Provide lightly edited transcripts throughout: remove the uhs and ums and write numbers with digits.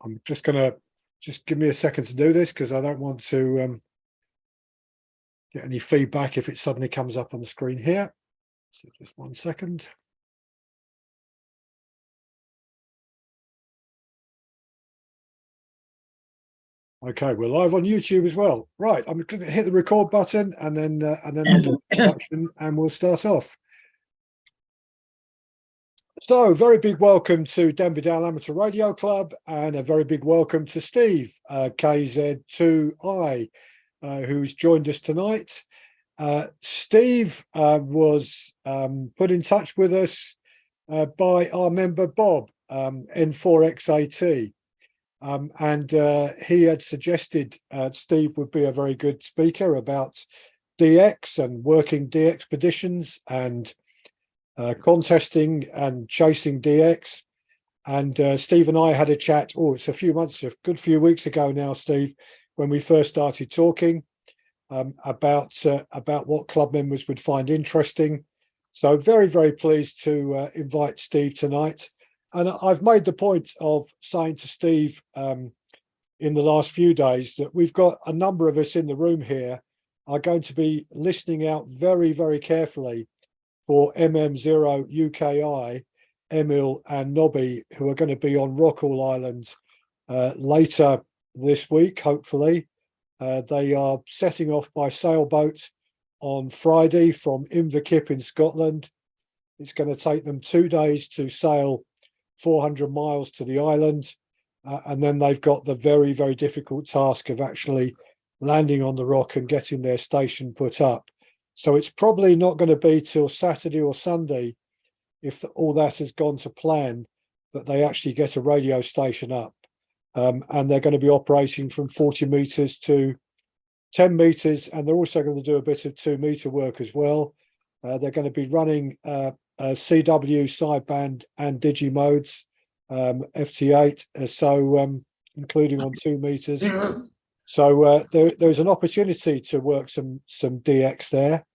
I'm just gonna give me a second to do this because I don't want to get any feedback if it suddenly comes up on the screen here. So just 1 second. Okay, we're live on YouTube as well. Right, I'm going to hit the record button and then I'll do the introduction and we'll start off. So, very big welcome to Denby Dale Amateur Radio Club, and a very big welcome to Steve, KZ2I, who's joined us tonight. Steve was put in touch with us by our member Bob, N4XAT, and he had suggested Steve would be a very good speaker about DX and working DX expeditions and contesting and chasing DX. And Steve and I had a chat, it's a good few weeks ago now, Steve, when we first started talking about what club members would find interesting. So very, very pleased to invite Steve tonight. And I've made the point of saying to Steve in the last few days that we've got a number of us in the room here are going to be listening out very, very carefully for MM0 UKI, Emil and Nobby, who are going to be on Rockall Island later this week, hopefully. They are setting off by sailboat on Friday from Inverkip in Scotland. It's going to take them 2 days to sail 400 miles to the island. And then they've got the very, very difficult task of actually landing on the rock and getting their station put up. So it's probably not going to be till Saturday or Sunday, if all that has gone to plan, that they actually get a radio station up. And they're going to be operating from 40 meters to 10 meters. And they're also going to do a bit of 2 meter work as well. They're going to be running CW, sideband and digi modes, FT8, so including on 2 meters. So there's an opportunity to work some DX there.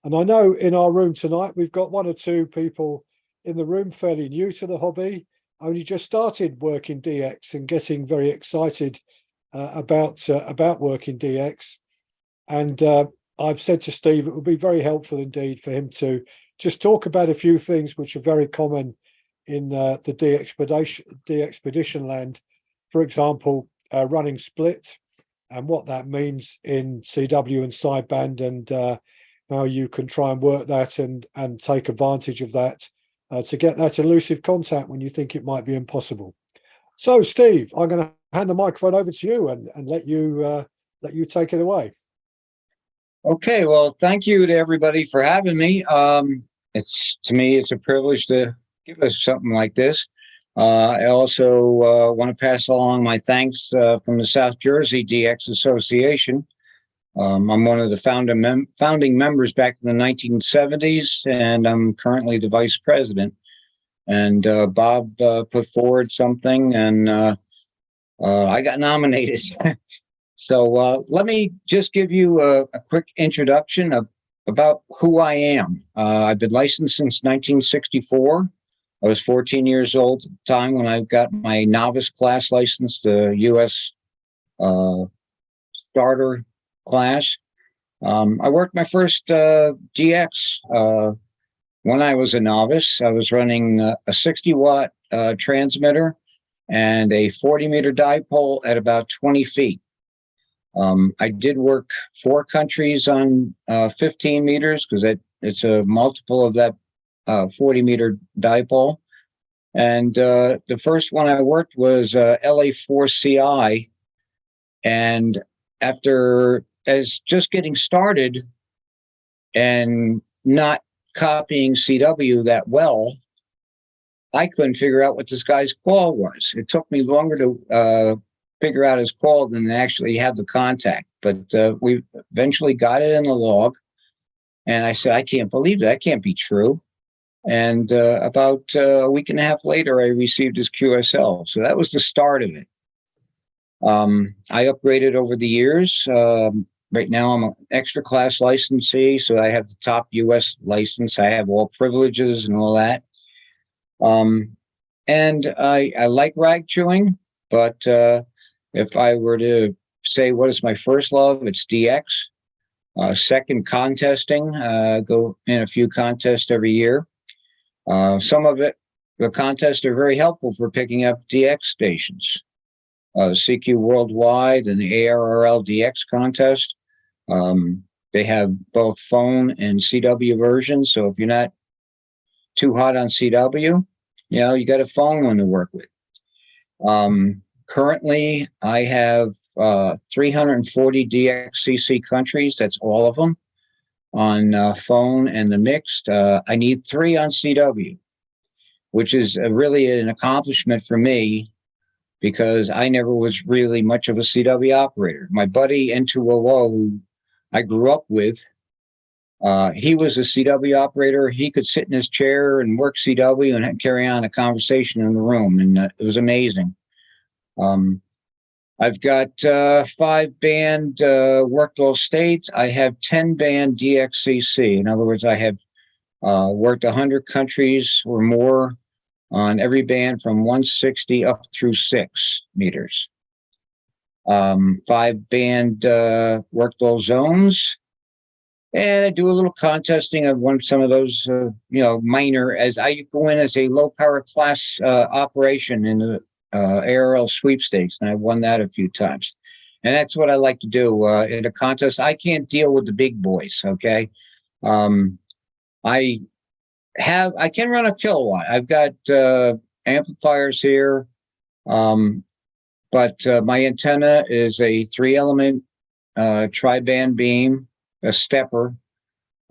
And I know in our room tonight, we've got 1 or 2 people in the room fairly new to the hobby, only just started working DX and getting very excited about working DX. And I've said to Steve, it would be very helpful indeed for him to just talk about a few things which are very common in the D-Expedition land. For example, running split and what that means in CW and sideband, and how you can try and work that and take advantage of that to get that elusive contact when you think it might be impossible. So, Steve, I'm going to hand the microphone over to you and let you take it away. Okay, well, thank you to everybody for having me. It's a privilege to give us something like this. I also want to pass along my thanks from the South Jersey DX Association. I'm one of the founding members back in the 1970s, and I'm currently the vice president. And Bob put forward something, and I got nominated. So let me just give you a quick introduction about who I am. I've been licensed since 1964. I was 14 years old at the time when I got my novice class license, the U.S. starter class. I worked my first GX when I was a novice. I was running a 60-watt transmitter and a 40-meter dipole at about 20 feet. I did work 4 countries on 15 meters because it's a multiple of that 40-meter dipole. And the first one I worked was LA4CI. And as just getting started and not copying CW that well, I couldn't figure out what this guy's call was. It took me longer to figure out his call than actually have the contact. But we eventually got it in the log. And I said, I can't believe that can't be true. And about a week and a half later, I received his QSL. So that was the start of it. I upgraded over the years. Right now, I'm an extra class licensee, so I have the top U.S. license. I have all privileges and all that. And I like rag chewing. but if I were to say what is my first love, it's DX. Second, contesting. Go in a few contests every year. Some of it, the contests are very helpful for picking up DX stations. CQ Worldwide and the ARRL DX contest. They have both phone and CW versions. So if you're not too hot on CW, you got a phone one to work with. Currently, I have 340 DXCC countries. That's all of them on phone and the mixed. I need 3 on CW, which is really an accomplishment for me because I never was really much of a CW operator. My buddy N200, who I grew up with, he was a CW operator. He could sit in his chair and work CW and carry on a conversation in the room, and it was amazing. I've got 5-band worked all states. I have 10-band DXCC. In other words, I have worked 100 countries or more on every band from 160 up through 6 meters. 5-band worked all zones. And I do a little contesting. I've won some of those, minor, as I go in as a low power class operation in the ARL sweepstakes, and I won that a few times. And that's what I like to do in a contest. I can't deal with the big boys. Okay. I can run a kilowatt. I've got amplifiers here. But my antenna is a 3-element tri-band beam, a stepper,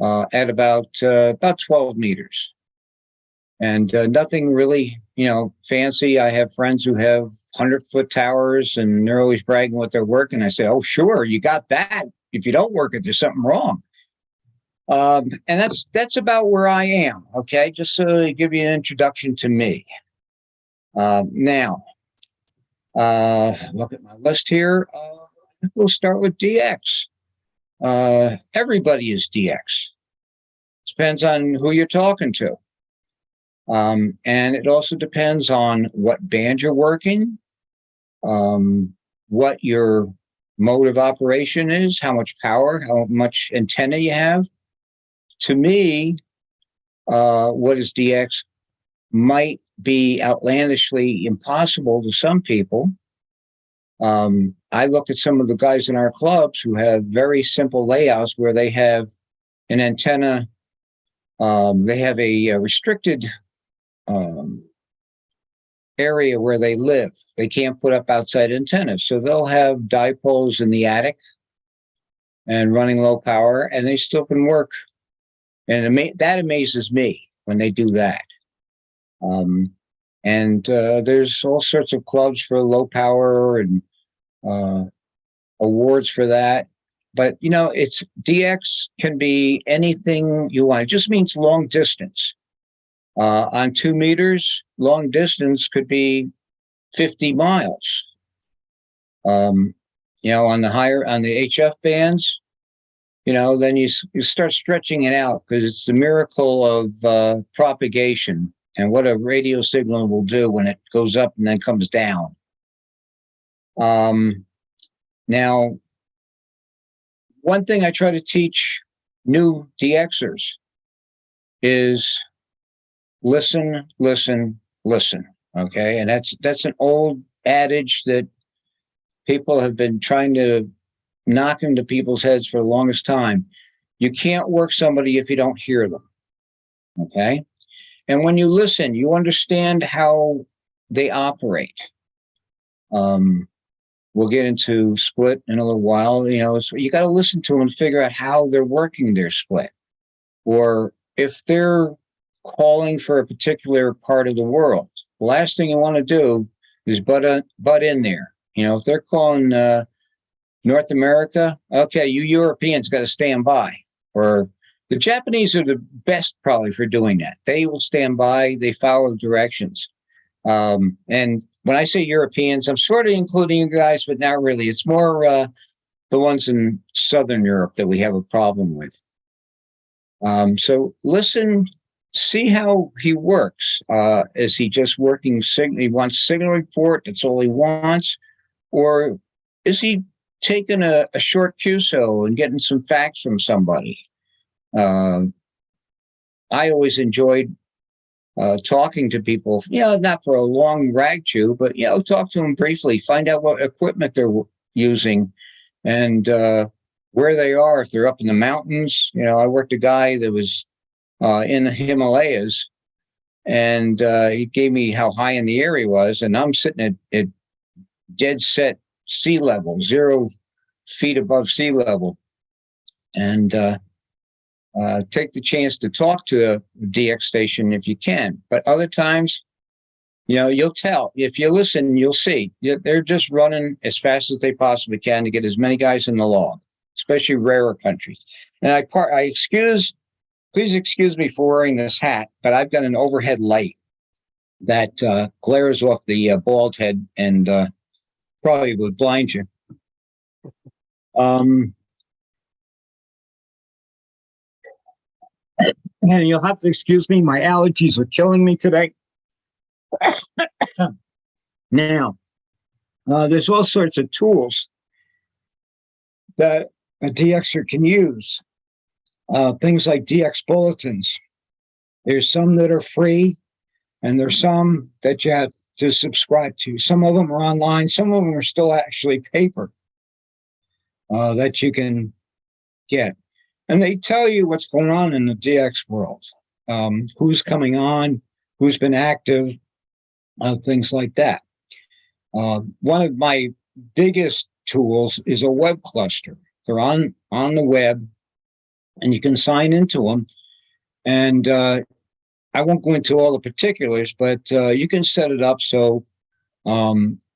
at about 12 meters. And nothing really, fancy. I have friends who have 100-foot towers, and they're always bragging what they're working. I say, oh, sure, you got that. If you don't work it, there's something wrong. And that's about where I am. Okay, just to give you an introduction to me. Now, look at my list here. We'll start with DX. Everybody is DX. Depends on who you're talking to. And it also depends on what band you're working, what your mode of operation is, how much power, how much antenna you have. To me, what is DX might be outlandishly impossible to some people. I look at some of the guys in our clubs who have very simple layouts where they have an antenna, they have a restricted area where they live. They can't put up outside antennas. So they'll have dipoles in the attic and running low power, and they still can work. And that amazes me when they do that. And there's all sorts of clubs for low power and awards for that. But, it's DX can be anything you want. It just means long distance. On 2 meters, long distance could be 50 miles. On the HF bands, then you start stretching it out because it's the miracle of propagation and what a radio signal will do when it goes up and then comes down. Now, one thing I try to teach new DXers is listen, listen, listen. Okay, and that's an old adage that people have been trying to knock into people's heads for the longest time. You can't work somebody if you don't hear them. Okay, and when you listen, you understand how they operate. We'll get into split in a little while. So you got to listen to them and figure out how they're working their split, or if they're calling for a particular part of the world. The last thing you want to do is butt in there. If they're calling North America, okay, you Europeans got to stand by. Or the Japanese are the best probably for doing that. They will stand by. They follow directions. And when I say Europeans, I'm sort of including you guys, but not really. It's more the ones in Southern Europe that we have a problem with. So listen see how he works. Is he just working he wants signal report, that's all he wants? Or is he taking a short QSO and getting some facts from somebody? I always enjoyed talking to people, not for a long rag chew, but, talk to them briefly, find out what equipment they're using and where they are, if they're up in the mountains. I worked a guy that was in the Himalayas, and he gave me how high in the air he was, and I'm sitting at dead set sea level, 0 feet above sea level, and take the chance to talk to a DX station if you can. But other times, you'll tell. If you listen, you'll see. They're just running as fast as they possibly can to get as many guys in the log, especially rarer countries. And please excuse me for wearing this hat, but I've got an overhead light that glares off the bald head and probably would blind you. And you'll have to excuse me. My allergies are killing me today. Now, there's all sorts of tools that a DXer can use. Things like DX bulletins. There's some that are free, and there's some that you have to subscribe to. Some of them are online. Some of them are still actually paper that you can get. And they tell you what's going on in the DX world, who's coming on, who's been active, things like that. One of my biggest tools is a web cluster. They're on the web, and you can sign into them. And I won't go into all the particulars, but you can set it up so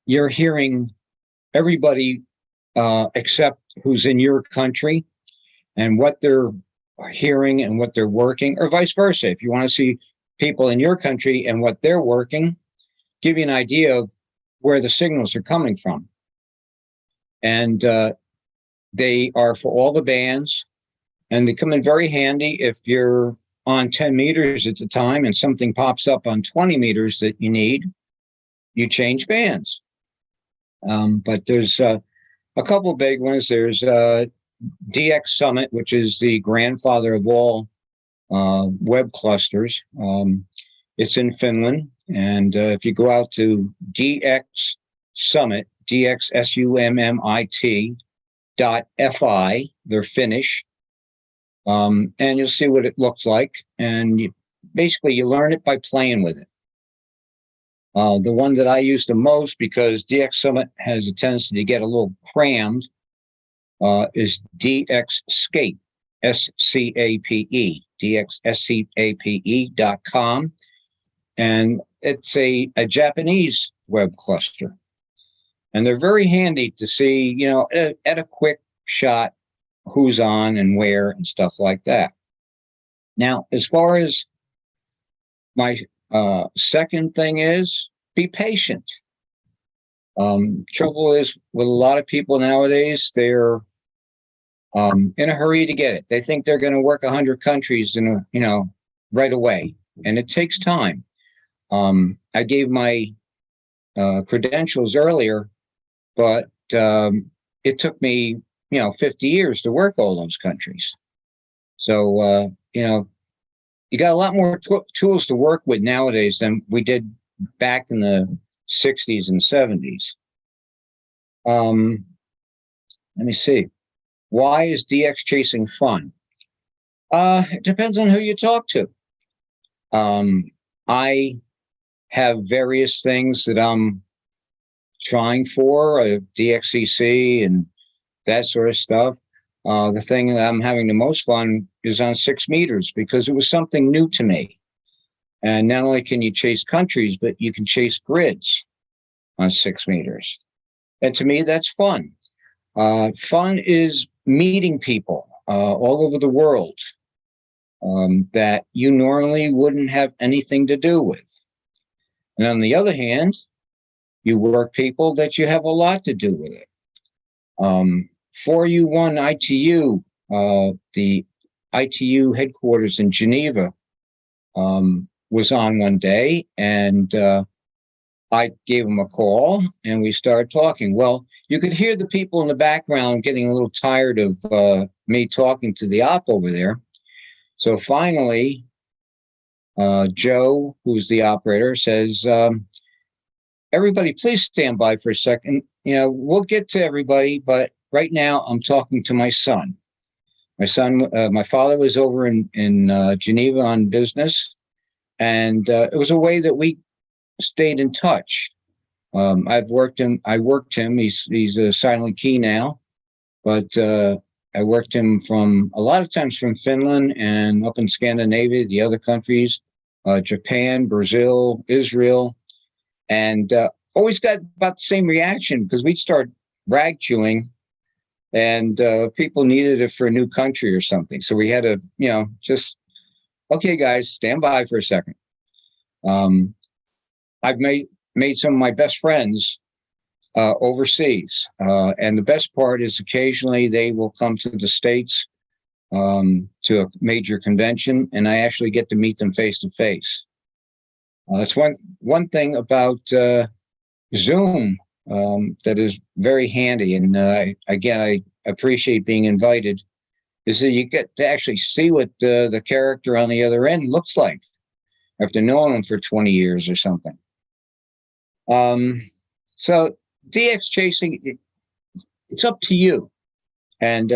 you're hearing everybody except who's in your country and what they're hearing and what they're working, or vice versa. If you want to see people in your country and what they're working, give you an idea of where the signals are coming from. And they are for all the bands, and they come in very handy if you're on 10 meters at the time and something pops up on 20 meters that you need, you change bands. But there's a couple of big ones. There's DX Summit, which is the grandfather of all web clusters. It's in Finland. And if you go out to DX Summit, DXSUMMIT.FI, they're Finnish. And you'll see what it looks like. And you learn it by playing with it. The one that I use the most, because DX Summit has a tendency to get a little crammed, is DXScape, SCAPE, DXSCAPE.com. And it's a Japanese web cluster. And they're very handy to see, at a quick shot, who's on and where and stuff like that. Now, as far as my second thing is, be patient. Trouble is with a lot of people nowadays, they're in a hurry to get it. They think they're going to work 100 countries right away, and it takes time. I gave my credentials earlier, but it took me 50 years to work all those countries. So you got a lot more tools to work with nowadays than we did back in the 60s and 70s. Let me see. Why is DX chasing fun? It depends on who you talk to. I have various things that I'm trying for, DXCC and that sort of stuff. The thing that I'm having the most fun is on 6 meters, because it was something new to me. And not only can you chase countries, but you can chase grids on 6 meters. And to me, that's fun. Fun is meeting people all over the world that you normally wouldn't have anything to do with. And on the other hand, you work people that you have a lot to do with it. 4U1 ITU, the ITU headquarters in Geneva, was on one day, and I gave him a call, and we started talking. Well, you could hear the people in the background getting a little tired of me talking to the op over there. So finally, Joe, who's the operator, says, everybody, please stand by for a second. We'll get to everybody, but right now I'm talking to my son. My father was over in Geneva on business, and it was a way that we stayed in touch. I worked him. He's a silent key now, but I worked him from a lot of times from Finland and up in Scandinavia, the other countries, Japan, Brazil, Israel, and always got about the same reaction because we'd start rag chewing, and people needed it for a new country or something. So we had to, just, okay, guys, stand by for a second. I've made some of my best friends overseas. And the best part is occasionally they will come to the States to a major convention, and I actually get to meet them face to face. That's one thing about Zoom that is very handy. And again, I appreciate being invited, is that you get to actually see what the character on the other end looks like after knowing them for 20 years or something. So DX chasing, it's up to you. And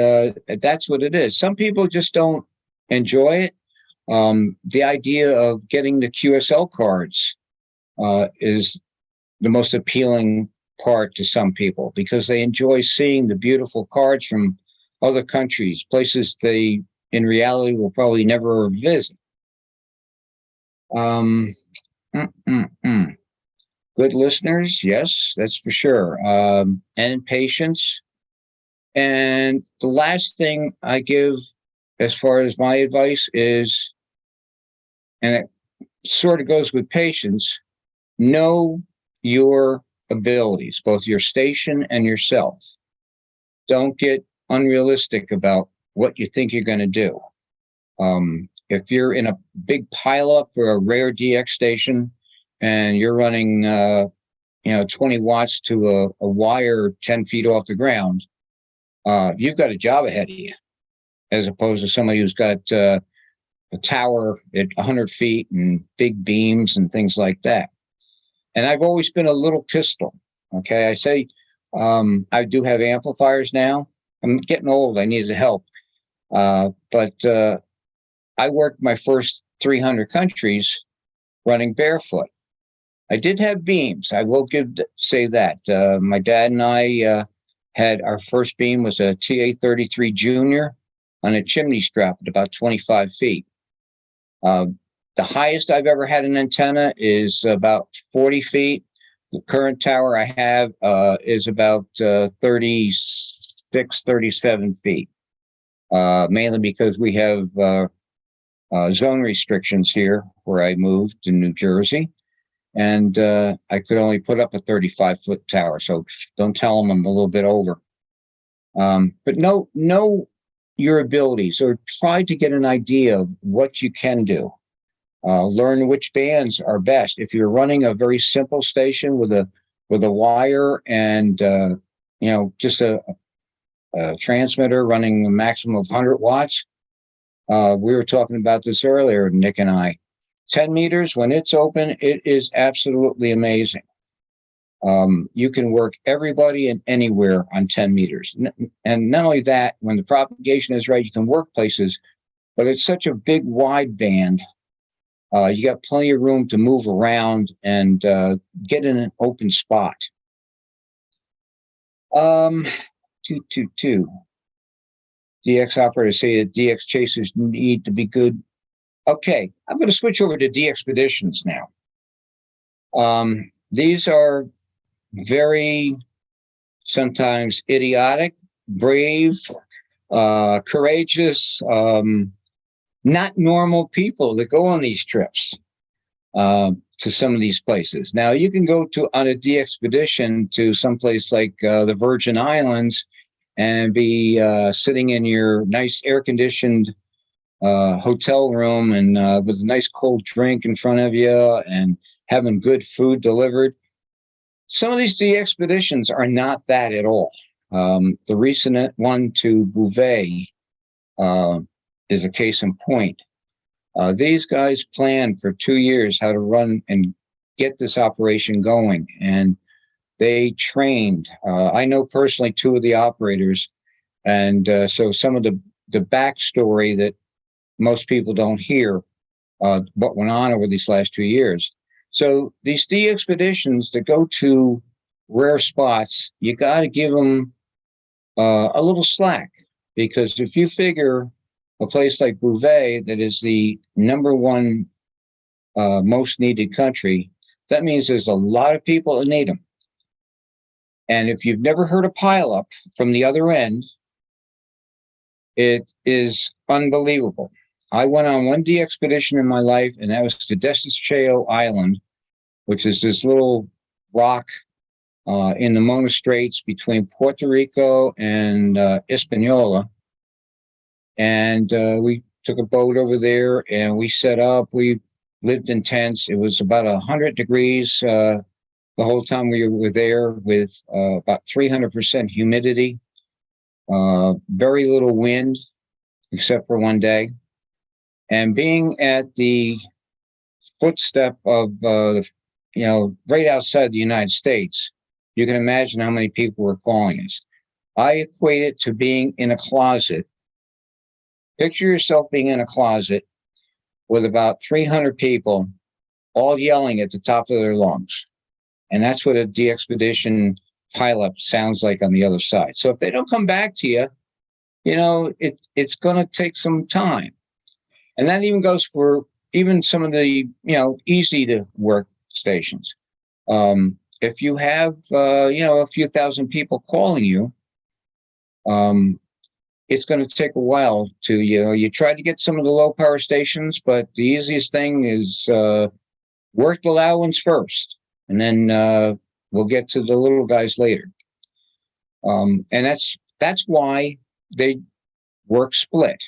that's what it is. Some people just don't enjoy it. The idea of getting the QSL cards is the most appealing part to some people because they enjoy seeing the beautiful cards from other countries, places they in reality will probably never visit. Good listeners, yes, that's for sure. And patience. And the last thing I give as far as my advice is, and it sort of goes with patience, know your abilities, both your station and yourself. Don't get unrealistic about what you think you're going to do. If you're in a big pileup for a rare DX station and you're running 20 watts to a wire 10 feet off the ground, you've got a job ahead of you, as opposed to somebody who's got a tower at 100 feet and big beams and things like that. And I've always been a little pistol. Okay, I say I do have amplifiers now. I'm getting old. I needed help, but I worked my first 300 countries running barefoot. I did have beams. I will say that. My dad and I had our first beam was a TA-33 Junior on a chimney strap at about 25 feet. The highest I've ever had an antenna is about 40 feet. The current tower I have is about 36, 37 feet, mainly because we have zone restrictions here where I moved in New Jersey. And I could only put up a 35-foot tower. So don't tell them I'm a little bit over. But know your abilities, or try to get an idea of what you can do. Learn which bands are best. If you're running a very simple station with a wire and just a transmitter running a maximum of 100 watts, we were talking about this earlier, Nick and I. 10 meters, when it's open, it is absolutely amazing. You can work everybody and anywhere on 10 meters. And not only that, when the propagation is right, you can work places, but it's such a big, wide band. You got plenty of room to move around and get in an open spot. 222. DX operators say that DX chasers need to be good. Okay, I'm going to switch over to DXpeditions now. These are very sometimes idiotic, brave, courageous, not normal people that go on these trips to some of these places. Now, you can go on a DXpedition to someplace like the Virgin Islands and be sitting in your nice air-conditioned hotel room and with a nice cold drink in front of you and having good food delivered. Some of these expeditions are not that at all. The recent one to Bouvet is a case in point. These guys planned for 2 years how to run and get this operation going, and they trained. I know personally 2 of the operators, and so some of the backstory that most people don't hear what went on over these last 2 years. So these expeditions that go to rare spots, you got to give them a little slack, because if you figure a place like Bouvet, that is the #1 most needed country, that means there's a lot of people that need them. And if you've never heard a pileup from the other end, it is unbelievable. I went on one expedition in my life, and that was to Desistcheo Island, which is this little rock in the Mona Straits between Puerto Rico and Hispaniola. And we took a boat over there, and we set up. We lived in tents. It was about 100 degrees the whole time we were there, with about 300% humidity, very little wind, except for one day. And being at the footstep of, right outside the United States, you can imagine how many people were calling us. I equate it to being in a closet. Picture yourself being in a closet with about 300 people all yelling at the top of their lungs. And that's what a expedition pileup sounds like on the other side. So if they don't come back to you, it's going to take some time. And that even goes for even some of the, easy to work stations. If you have, a few thousand people calling you, it's going to take a while to, you try to get some of the low power stations, but the easiest thing is work the loud ones first, and then we'll get to the little guys later. And that's why they work split.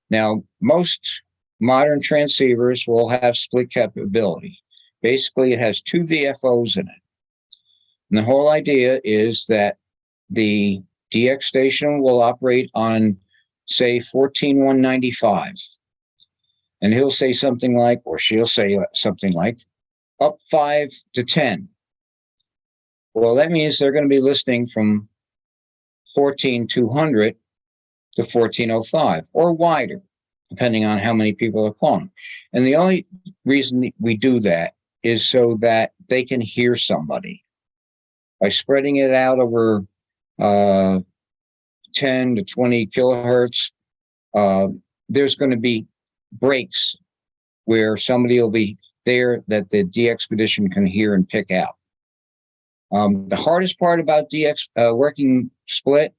Now, most modern transceivers will have split capability. Basically, it has 2 VFOs in it. And the whole idea is that the DX station will operate on, say, 14,195. And he'll say something like, or she'll say something like, up 5 to 10. Well, that means they're going to be listening from 14,200 to 1405 or wider, depending on how many people are calling. And the only reason we do that is so that they can hear somebody. By spreading it out over 10 to 20 kilohertz, there's going to be breaks where somebody will be there that the DXpedition can hear and pick out. The hardest part about working split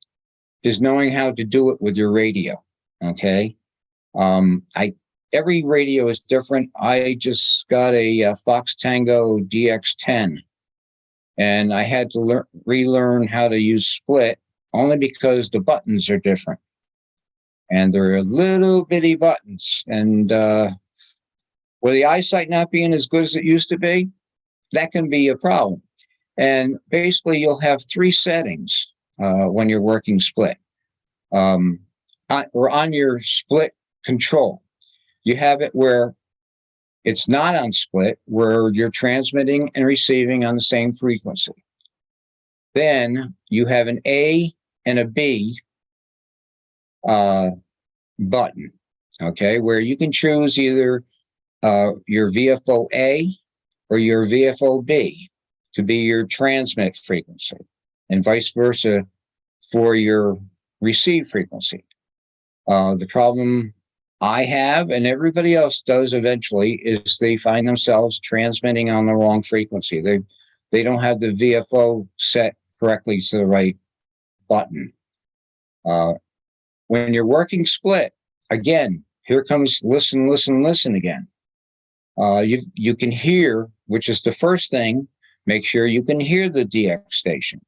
is knowing how to do it with your radio. Okay. Every radio is different. I just got a Fox Tango DX10, and I had to relearn how to use split, only because the buttons are different, and they're little bitty buttons. And with the eyesight not being as good as it used to be, that can be a problem. And basically, you'll have 3 settings when you're working split. Or on your split control, you have it where it's not on split, where you're transmitting and receiving on the same frequency. Then you have an A and a B button, okay, where you can choose either your VFO A or your VFO B to be your transmit frequency, and vice versa for your receive frequency. The problem I have, and everybody else does eventually, is they find themselves transmitting on the wrong frequency. They don't have the VFO set correctly to the right button. When you're working split, again, here comes listen again. You can hear, which is the first thing. Make sure you can hear the DX station.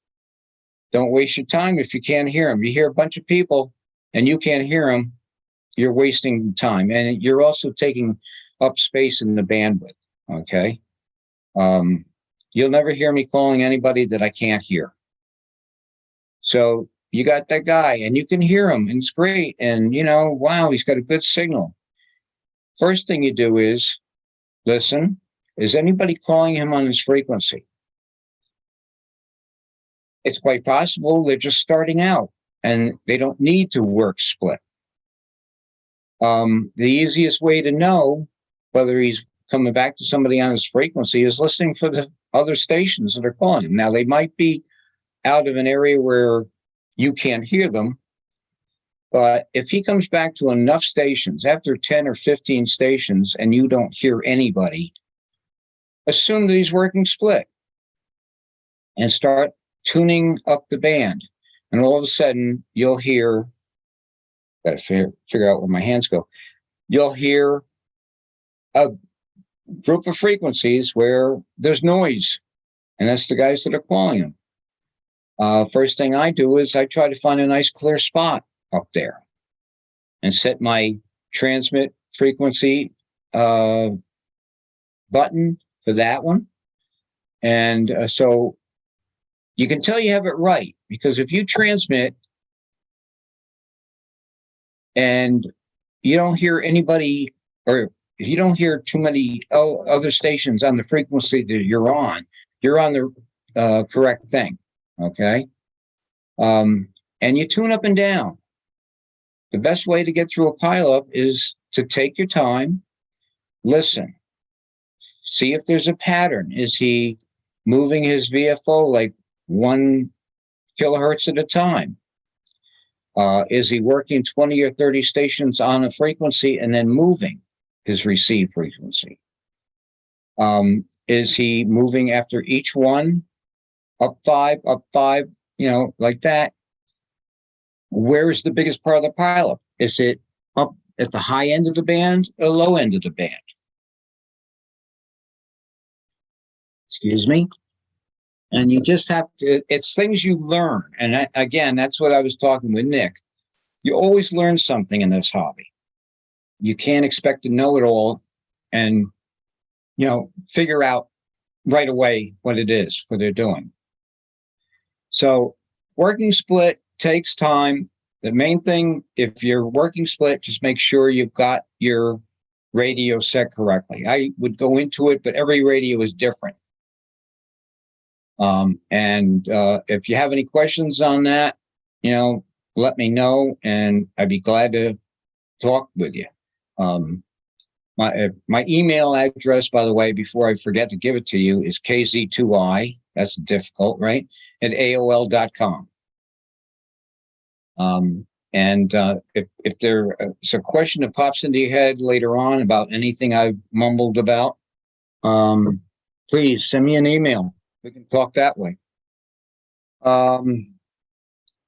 Don't waste your time if you can't hear them. You hear a bunch of people and you can't hear them, you're wasting time, and you're also taking up space in the bandwidth. Okay. You'll never hear me calling anybody that I can't hear. So you got that guy and you can hear him and it's great. And wow, he's got a good signal. First thing you do is listen. Is anybody calling him on his frequency? It's quite possible they're just starting out and they don't need to work split. The easiest way to know whether he's coming back to somebody on his frequency is listening for the other stations that are calling him. Now, they might be out of an area where you can't hear them, but if he comes back to enough stations, after 10 or 15 stations, and you don't hear anybody, assume that he's working split and start tuning up the band. And all of a sudden, you'll hear, got to figure out where my hands go, you'll hear a group of frequencies where there's noise, and that's the guys that are calling him. First thing I do is I try to find a nice clear spot up there and set my transmit frequency button for that one. And so you can tell you have it right, because if you transmit and you don't hear anybody, or if you don't hear too many other stations on the frequency that you're on the correct thing. Okay. And you tune up and down. The best way to get through a pileup is to take your time, listen, see if there's a pattern. Is he moving his VFO like 1 kilohertz at a time? Is he working 20 or 30 stations on a frequency and then moving his receive frequency? Is he moving after each one? Up five, like that. Where is the biggest part of the pileup? Is it up at the high end of the band or low end of the band? Excuse me. And you just have to, it's things you learn. And again, that's what I was talking with Nick. You always learn something in this hobby. You can't expect to know it all and, figure out right away what it is, what they're doing. So working split takes time. The main thing, if you're working split, just make sure you've got your radio set correctly. I would go into it, but every radio is different. If you have any questions on that, let me know, and I'd be glad to talk with you. My email address, by the way, before I forget to give it to you, is kz2i, that's difficult, right, at AOL.com. If there is a question that pops into your head later on about anything I've mumbled about, please send me an email. We can talk that way.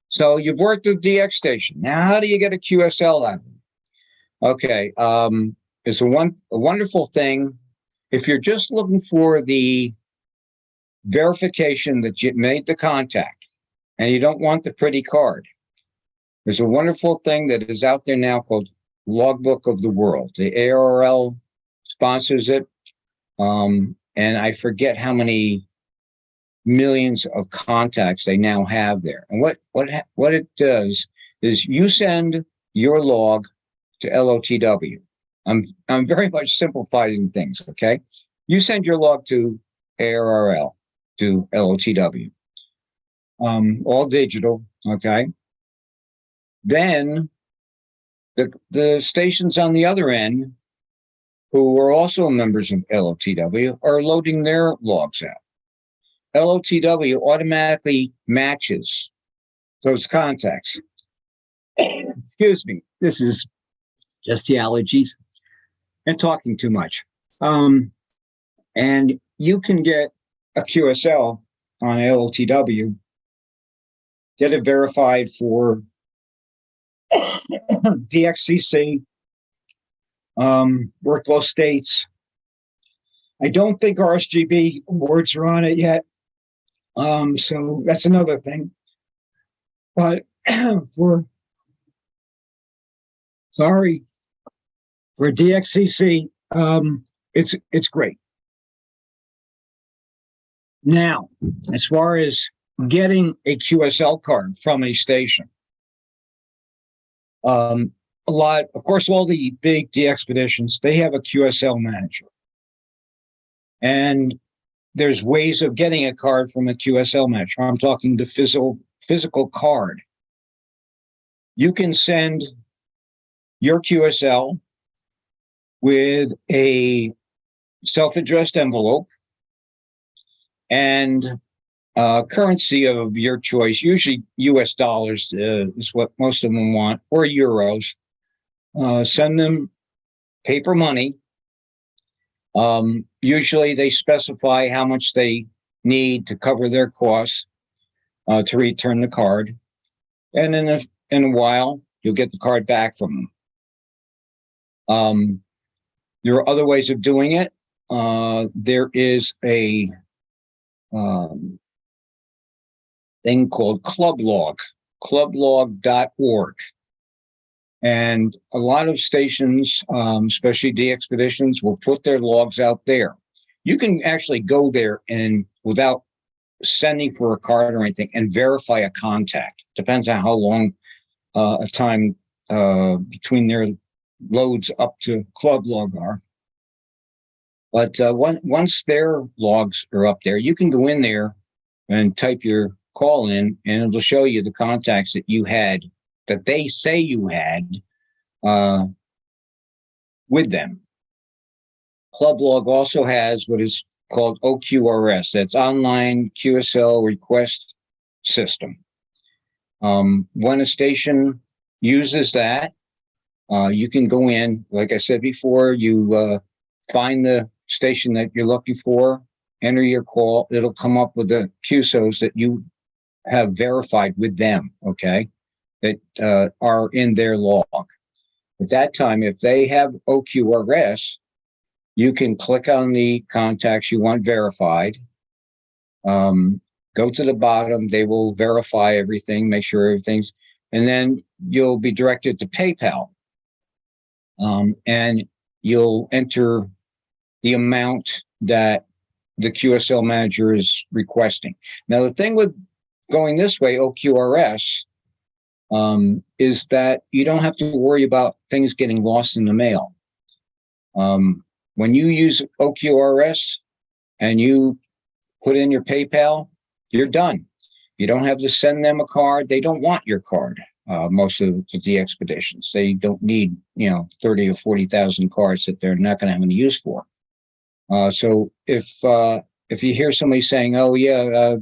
So you've worked with DX station. Now, how do you get a QSL out of it? Okay. It's a wonderful thing. If you're just looking for the verification that you made the contact and you don't want the pretty card, there's a wonderful thing that is out there now called Logbook of the World. The ARL sponsors it. And I forget how many millions of contacts they now have there. And what it does is you send your log to LOTW. I'm very much simplifying things, okay? You send your log to ARRL, to LOTW, all digital, okay? Then the stations on the other end, who are also members of LOTW, are loading their logs out. LOTW automatically matches those contacts. Excuse me, this is just the allergies and talking too much. And you can get a QSL on LOTW, get it verified for DXCC, work both states. I don't think RSGB awards are on it yet. So that's another thing. But for Sorry for DXCC. It's great. Now, as far as getting a QSL card from a station, a lot, of course, all the big DXpeditions, they have a QSL manager. And there's ways of getting a card from a QSL manager. I'm talking the physical card. You can send your QSL with a self-addressed envelope and currency of your choice. Usually US dollars is what most of them want, or euros. Send them paper money. Usually they specify how much they need to cover their costs to return the card. And in a while, you'll get the card back from them. There are other ways of doing it. There is a thing called clublog.org. And a lot of stations, especially DXpeditions, will put their logs out there. You can actually go there and without sending for a card or anything and verify a contact. Depends on how long a time between their loads up to club log are. But once their logs are up there, you can go in there and type your call in, and it'll show you the contacts that you had, that they say you had with them. Club log also has what is called OQRS. That's Online QSL Request System. When a station uses that, you can go in, like I said before, you find the station that you're looking for, enter your call. It'll come up with the QSOs that you have verified with them, okay, that are in their log. At that time, if they have OQRS, you can click on the contacts you want verified. Go to the bottom. They will verify everything, make sure everything's, and then you'll be directed to PayPal. And you'll enter the amount that the QSL manager is requesting. Now, the thing with going this way, OQRS, is that you don't have to worry about things getting lost in the mail. When you use OQRS and you put in your PayPal, you're done. You don't have to send them a card. They don't want your card. Most of the DXpeditions, they don't need 30 or 40,000 cards that they're not going to have any use for. So if you hear somebody saying, "Oh yeah,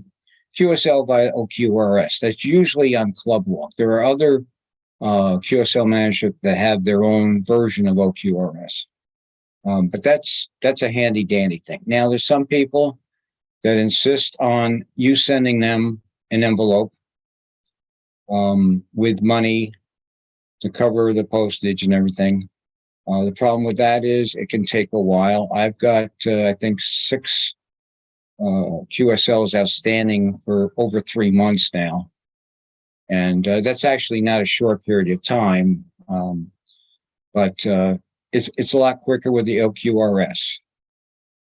QSL via OQRS," that's usually on Club Log. There are other QSL managers that have their own version of OQRS, but that's a handy dandy thing. Now, there's some people that insist on you sending them an envelope with money to cover the postage and everything. The problem with that is it can take a while. I've got, I think, 6 QSLs outstanding for over 3 months now. And that's actually not a short period of time, but it's a lot quicker with the OQRS.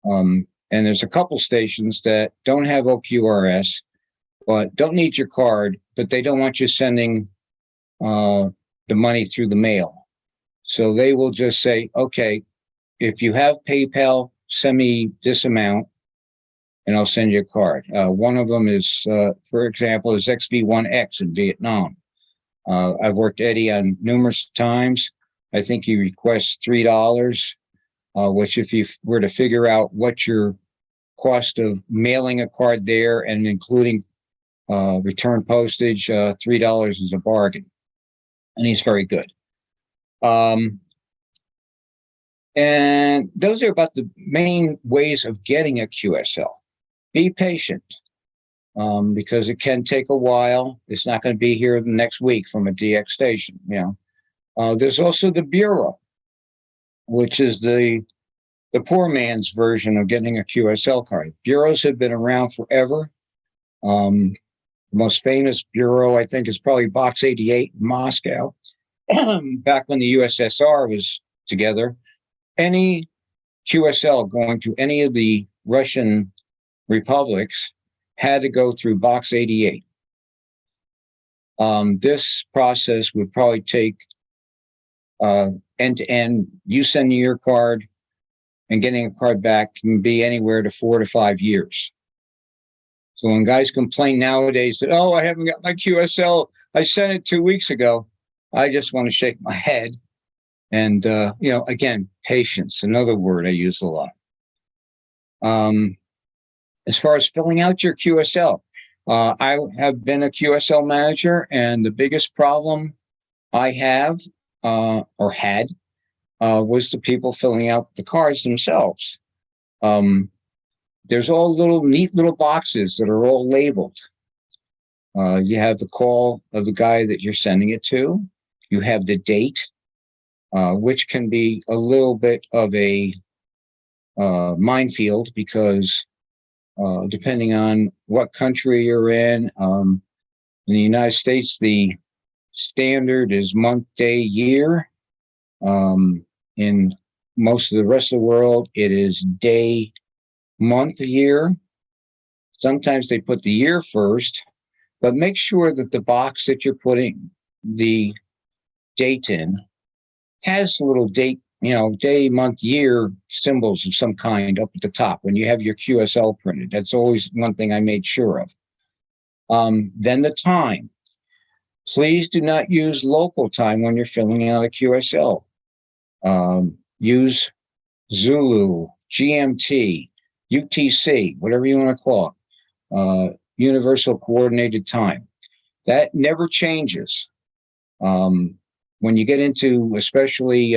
And there's a couple stations that don't have OQRS, but don't need your card, but they don't want you sending the money through the mail. So they will just say, okay, if you have PayPal, send me this amount and I'll send you a card. One of them is, for example, is XV1X in Vietnam. I've worked Eddie on numerous times. I think he requests $3, which if you were to figure out what your cost of mailing a card there and including return postage, $3 is a bargain. And he's very good. And those are about the main ways of getting a QSL. Be patient, because it can take a while. It's not going to be here the next week from a DX station. There's also the Bureau, which is the poor man's version of getting a QSL card. Bureaus have been around forever. The most famous bureau, I think, is probably Box 88 in Moscow. back when the USSR was together, any QSL going to any of the Russian republics had to go through box 88. This process would probably take end to end. You send me your card, and getting a card back can be anywhere to 4 to 5 years. So when guys complain nowadays that, oh, I haven't got my QSL, I sent it 2 weeks ago, I just want to shake my head. And, again, patience, another word I use a lot. As far as filling out your QSL, I have been a QSL manager, and the biggest problem I have or had was the people filling out the cards themselves. There's all neat little boxes that are all labeled. You have the call of the guy that you're sending it to. You have the date, which can be a little bit of a minefield because depending on what country you're in the United States, the standard is month, day, year. In most of the rest of the world, it is day, month, year. Sometimes they put the year first, but make sure that the box that you're putting the date in has a little date, day, month, year symbols of some kind up at the top when you have your QSL printed. That's always one thing I made sure of. Then the time. Please do not use local time when you're filling out a QSL. Use Zulu, GMT, UTC, whatever you want to call it, Universal Coordinated Time. That never changes. When you get into especially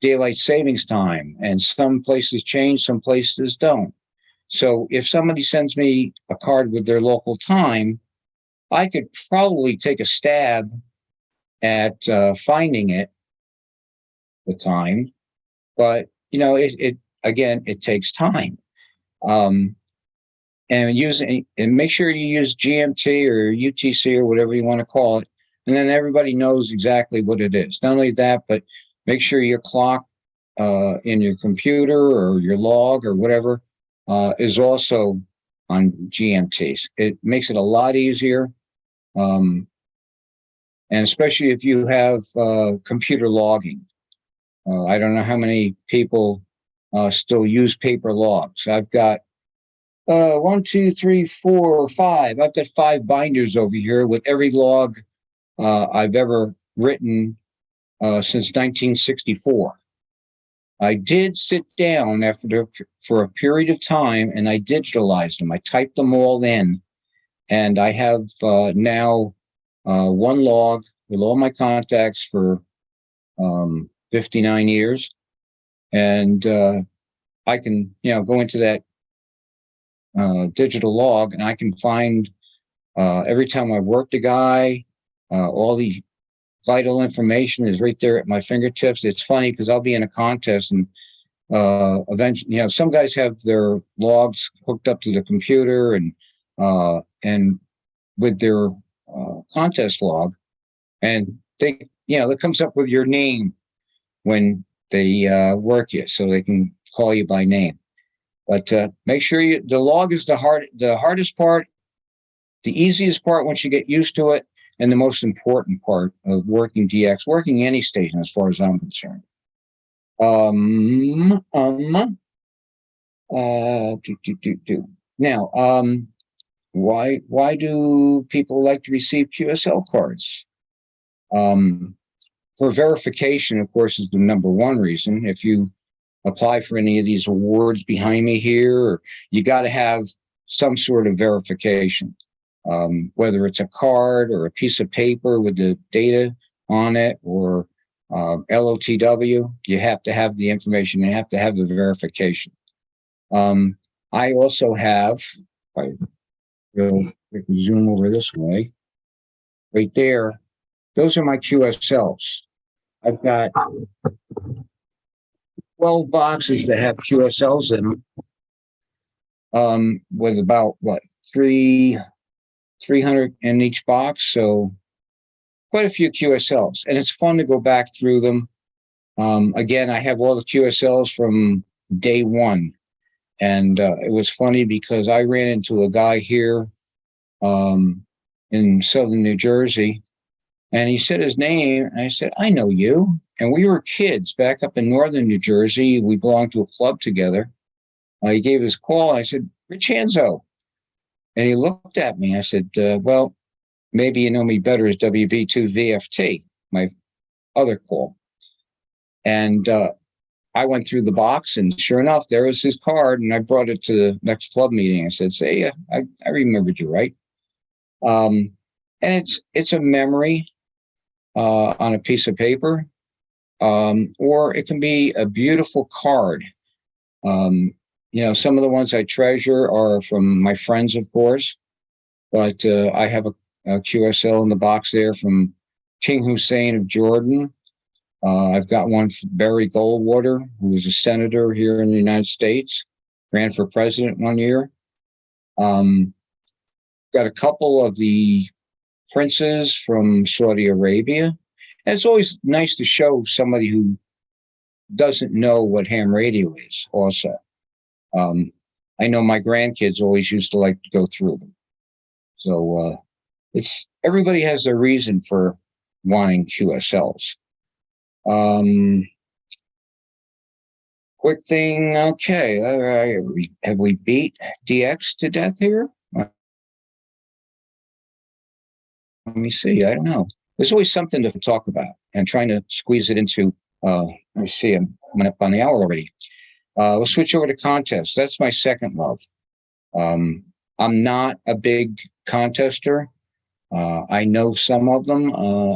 daylight savings time, and some places change, some places don't. So if somebody sends me a card with their local time, I could probably take a stab at finding it, the time, but it takes time. And make sure you use GMT or UTC or whatever you want to call it, and then everybody knows exactly what it is. Not only that, but make sure your clock in your computer or your log or whatever is also on GMTs. It makes it a lot easier. And especially if you have computer logging. I don't know how many people still use paper logs. I've got 1, 2, 3, 4, 5. I've got 5 binders over here with every log I've ever written since 1964. I did sit down for a period of time and I digitalized them. I typed them all in, and I have now one log with all my contacts for 59 years. And I can, go into that digital log, and I can find every time I worked a guy, all the vital information is right there at my fingertips. It's funny because I'll be in a contest, and eventually, some guys have their logs hooked up to the computer and with their contest log, and they, that comes up with your name when they work you, so they can call you by name. But make sure the log is the hardest part, the easiest part once you get used to it, and the most important part of working DX, working any station as far as I'm concerned. Now, why do people like to receive QSL cards? For verification, of course, is the number one reason. If you apply for any of these awards behind me here, you got to have some sort of verification, whether it's a card or a piece of paper with the data on it, or LOTW. You have to have the information. You have to have the verification. I also have, I can zoom over this way, right there. Those are my QSLs. I've got 12 boxes that have QSLs in them, with about 300 in each box. So quite a few QSLs, and it's fun to go back through them. Again, I have all the QSLs from day one, and it was funny because I ran into a guy here in southern New Jersey, and he said his name, and I said, I know you. And we were kids back up in northern New Jersey. We belonged to a club together. He gave his call. I said, Rich Hanzo. And he looked at me. I said, well, maybe you know me better as WB2VFT, my other call. And I went through the box, and sure enough, there was his card. And I brought it to the next club meeting. I said, say, I remembered you, right? And it's a memory on a piece of paper, or it can be a beautiful card. Some of the ones I treasure are from my friends, of course, but I have a QSL in the box there from King Hussein of Jordan. I've got one from Barry Goldwater, who was a senator here in the United States, ran for president one year. Got a couple of the princes from Saudi Arabia. And it's always nice to show somebody who doesn't know what ham radio is also. I know my grandkids always used to like to go through them. So everybody has their reason for wanting QSLs. Quick thing, okay. All right. Have we beat DX to death here? Let me see. I don't know. There's always something to talk about, and trying to squeeze it into, let me see, I'm coming up on the hour already. We'll switch over to contests. That's my second love. I'm not a big contester. I know some of them,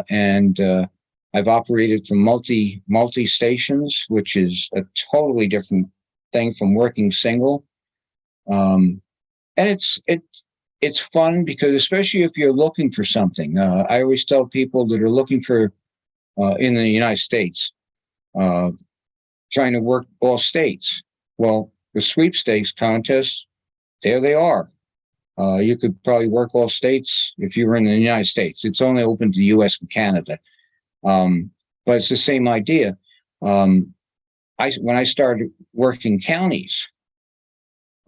and I've operated from multi stations, which is a totally different thing from working single. And it's fun because, especially if you're looking for something, I always tell people that are looking for in the United States, trying to work all states. Well, the sweepstakes contest, there they are. You could probably work all states if you were in the United States. It's only open to the U.S. and Canada, but it's the same idea. When I started working counties,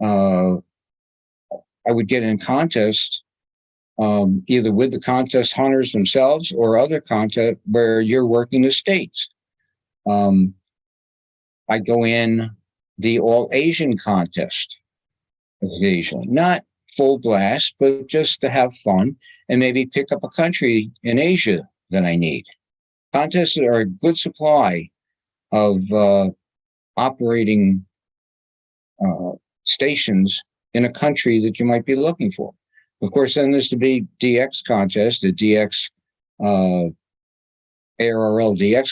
I would get in contests, either with the contest hunters themselves or other contests where you're working the states. I go in the all Asian contest occasionally, not full blast, but just to have fun and maybe pick up a country in Asia that I need. Contests are a good supply of operating stations in a country that you might be looking for. Of course, then there's the big DX contest, the DX ARRL DX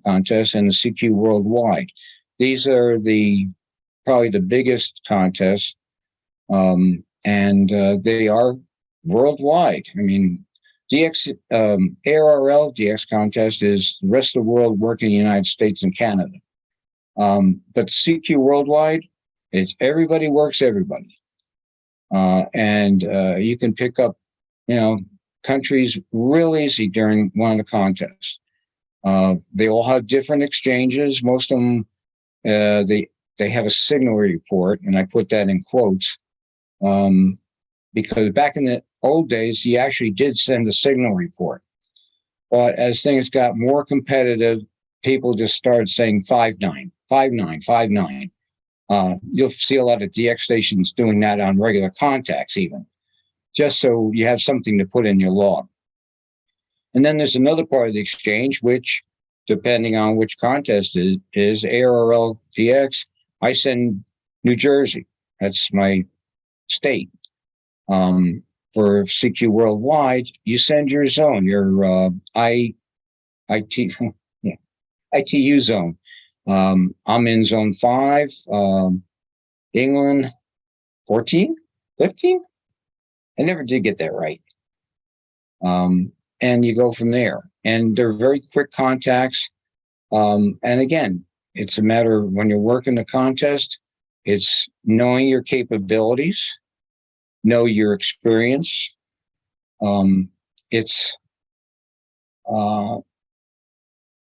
contest, and the CQ Worldwide. These are probably the biggest contests, and they are worldwide. I mean, DX ARRL DX contest is the rest of the world working in the United States and Canada. But the CQ Worldwide, it's everybody works everybody. And you can pick up, countries real easy during one of the contests. They all have different exchanges. Most of them, they have a signal report, and I put that in quotes, because back in the old days, you actually did send a signal report. But as things got more competitive, people just started saying 5-9, 5-9, 5-9. You'll see a lot of DX stations doing that on regular contacts, even, just so you have something to put in your log. And then there's another part of the exchange, which, depending on which contest is ARRL DX. I send New Jersey. That's my state. For CQ Worldwide, you send your zone, your ITU zone. I'm in zone 5, England 14, 15. I never did get that right. And you go from there. And they're very quick contacts. And again, it's a matter of when you're working the contest, it's knowing your capabilities, know your experience. It's what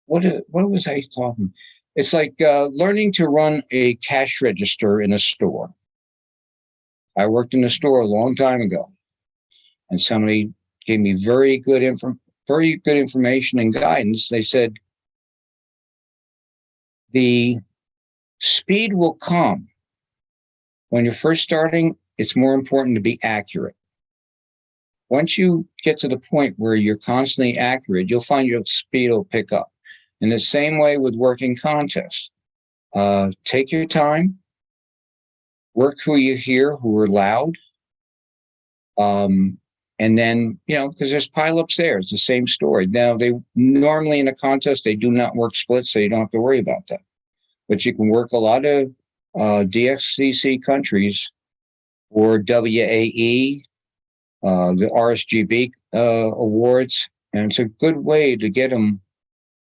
was I talking? It's like learning to run a cash register in a store. I worked in a store a long time ago, and somebody gave me very good information and guidance. They said the speed will come when you're first starting. It's more important to be accurate. Once you get to the point where you're constantly accurate, you'll find your speed will pick up. In the same way with working contests, take your time, work who you hear, who are loud. And then, because there's pileups there, it's the same story. Now, they normally in a contest, they do not work splits, so you don't have to worry about that. But you can work a lot of DXCC countries or WAE, the RSGB awards, and it's a good way to get them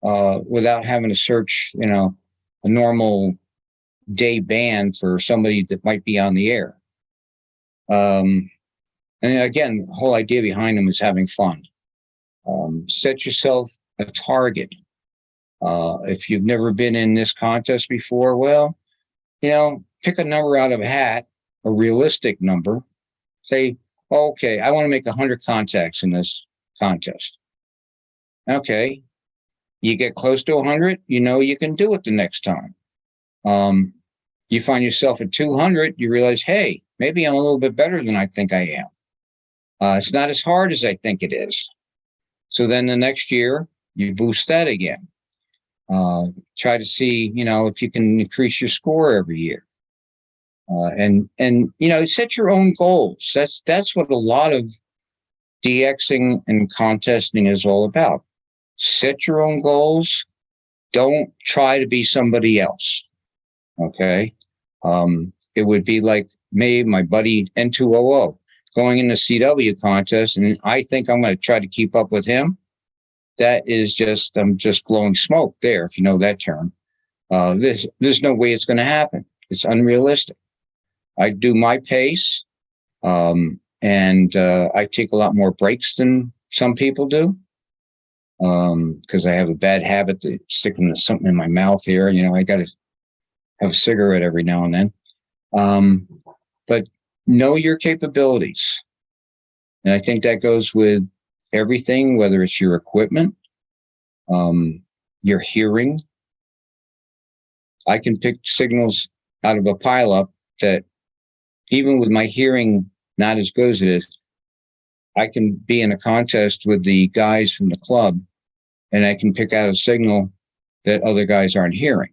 without having to search, a normal day ban for somebody that might be on the air. And again, the whole idea behind them is having fun. Set yourself a target. If you've never been in this contest before, well, pick a number out of a hat, a realistic number. Say, okay, I want to make 100 contacts in this contest. Okay, you get close to 100, you can do it the next time. You find yourself at 200, you realize, hey, maybe I'm a little bit better than I think I am. It's not as hard as I think it is. So then the next year, you boost that again. Try to see, if you can increase your score every year. And set your own goals. That's what a lot of DXing and contesting is all about. Set your own goals. Don't try to be somebody else. Okay. It would be like me, my buddy N200, going in the CW contest, and I think I'm going to try to keep up with him. That is I'm just blowing smoke there, if you know that term. There's no way it's going to happen. It's unrealistic. I do my pace, and I take a lot more breaks than some people do, because I have a bad habit of sticking something in my mouth here. I got to have a cigarette every now and then. But know your capabilities. And I think that goes with everything, whether it's your equipment, your hearing. I can pick signals out of a pileup that even with my hearing not as good as it is, I can be in a contest with the guys from the club and I can pick out a signal that other guys aren't hearing.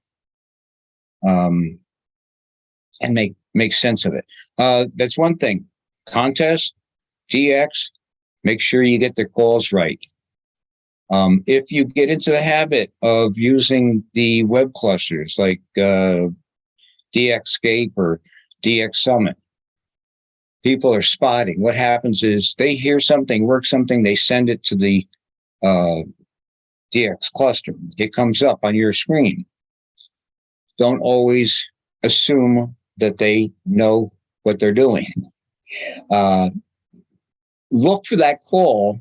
And make sense of it. That's one thing. Contest, DX, make sure you get the calls right. If you get into the habit of using the web clusters like DXscape or DX Summit, people are spotting. What happens is they hear something, work something, they send it to the DX cluster. It comes up on your screen. Don't always assume that they know what they're doing. Look for that call,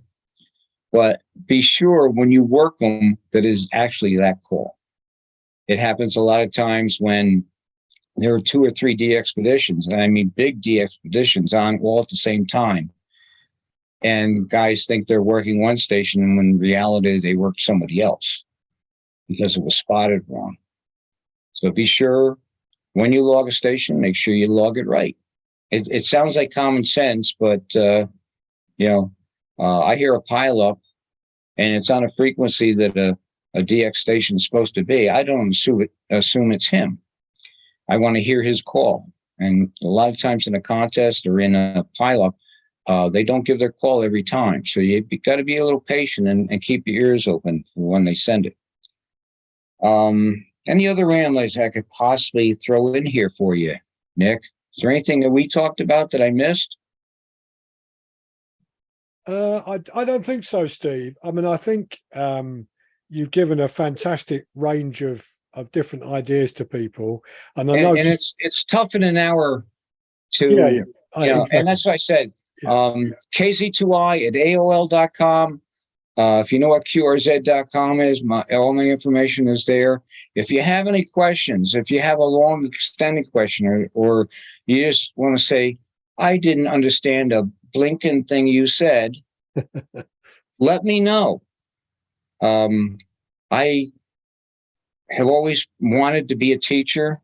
but be sure when you work them that is actually that call. It happens a lot of times when there are 2 or 3 DXpeditions, and I mean big DXpeditions on all at the same time. And guys think they're working one station, and when in reality they work somebody else because it was spotted wrong. So be sure when you log a station, make sure you log it right. It sounds like common sense, but I hear a pileup and it's on a frequency that a DX station is supposed to be. I don't assume it's him. I want to hear his call. And a lot of times in a contest or in a pileup, they don't give their call every time. So you got to be a little patient and keep your ears open for when they send it. Any other ramblings I could possibly throw in here for you, Nick? Is there anything that we talked about that I missed? I don't think so, Steve. I mean, I think you've given a fantastic range of different ideas to people, and I know it's tough in an hour to exactly. and that's what I said. KZ2I at AOL.com. If you know what QRZ.com is, all my information is there. If you have any questions, if you have a long extended question, or you just want to say, I didn't understand a blinking thing you said, let me know. I have always wanted to be a teacher.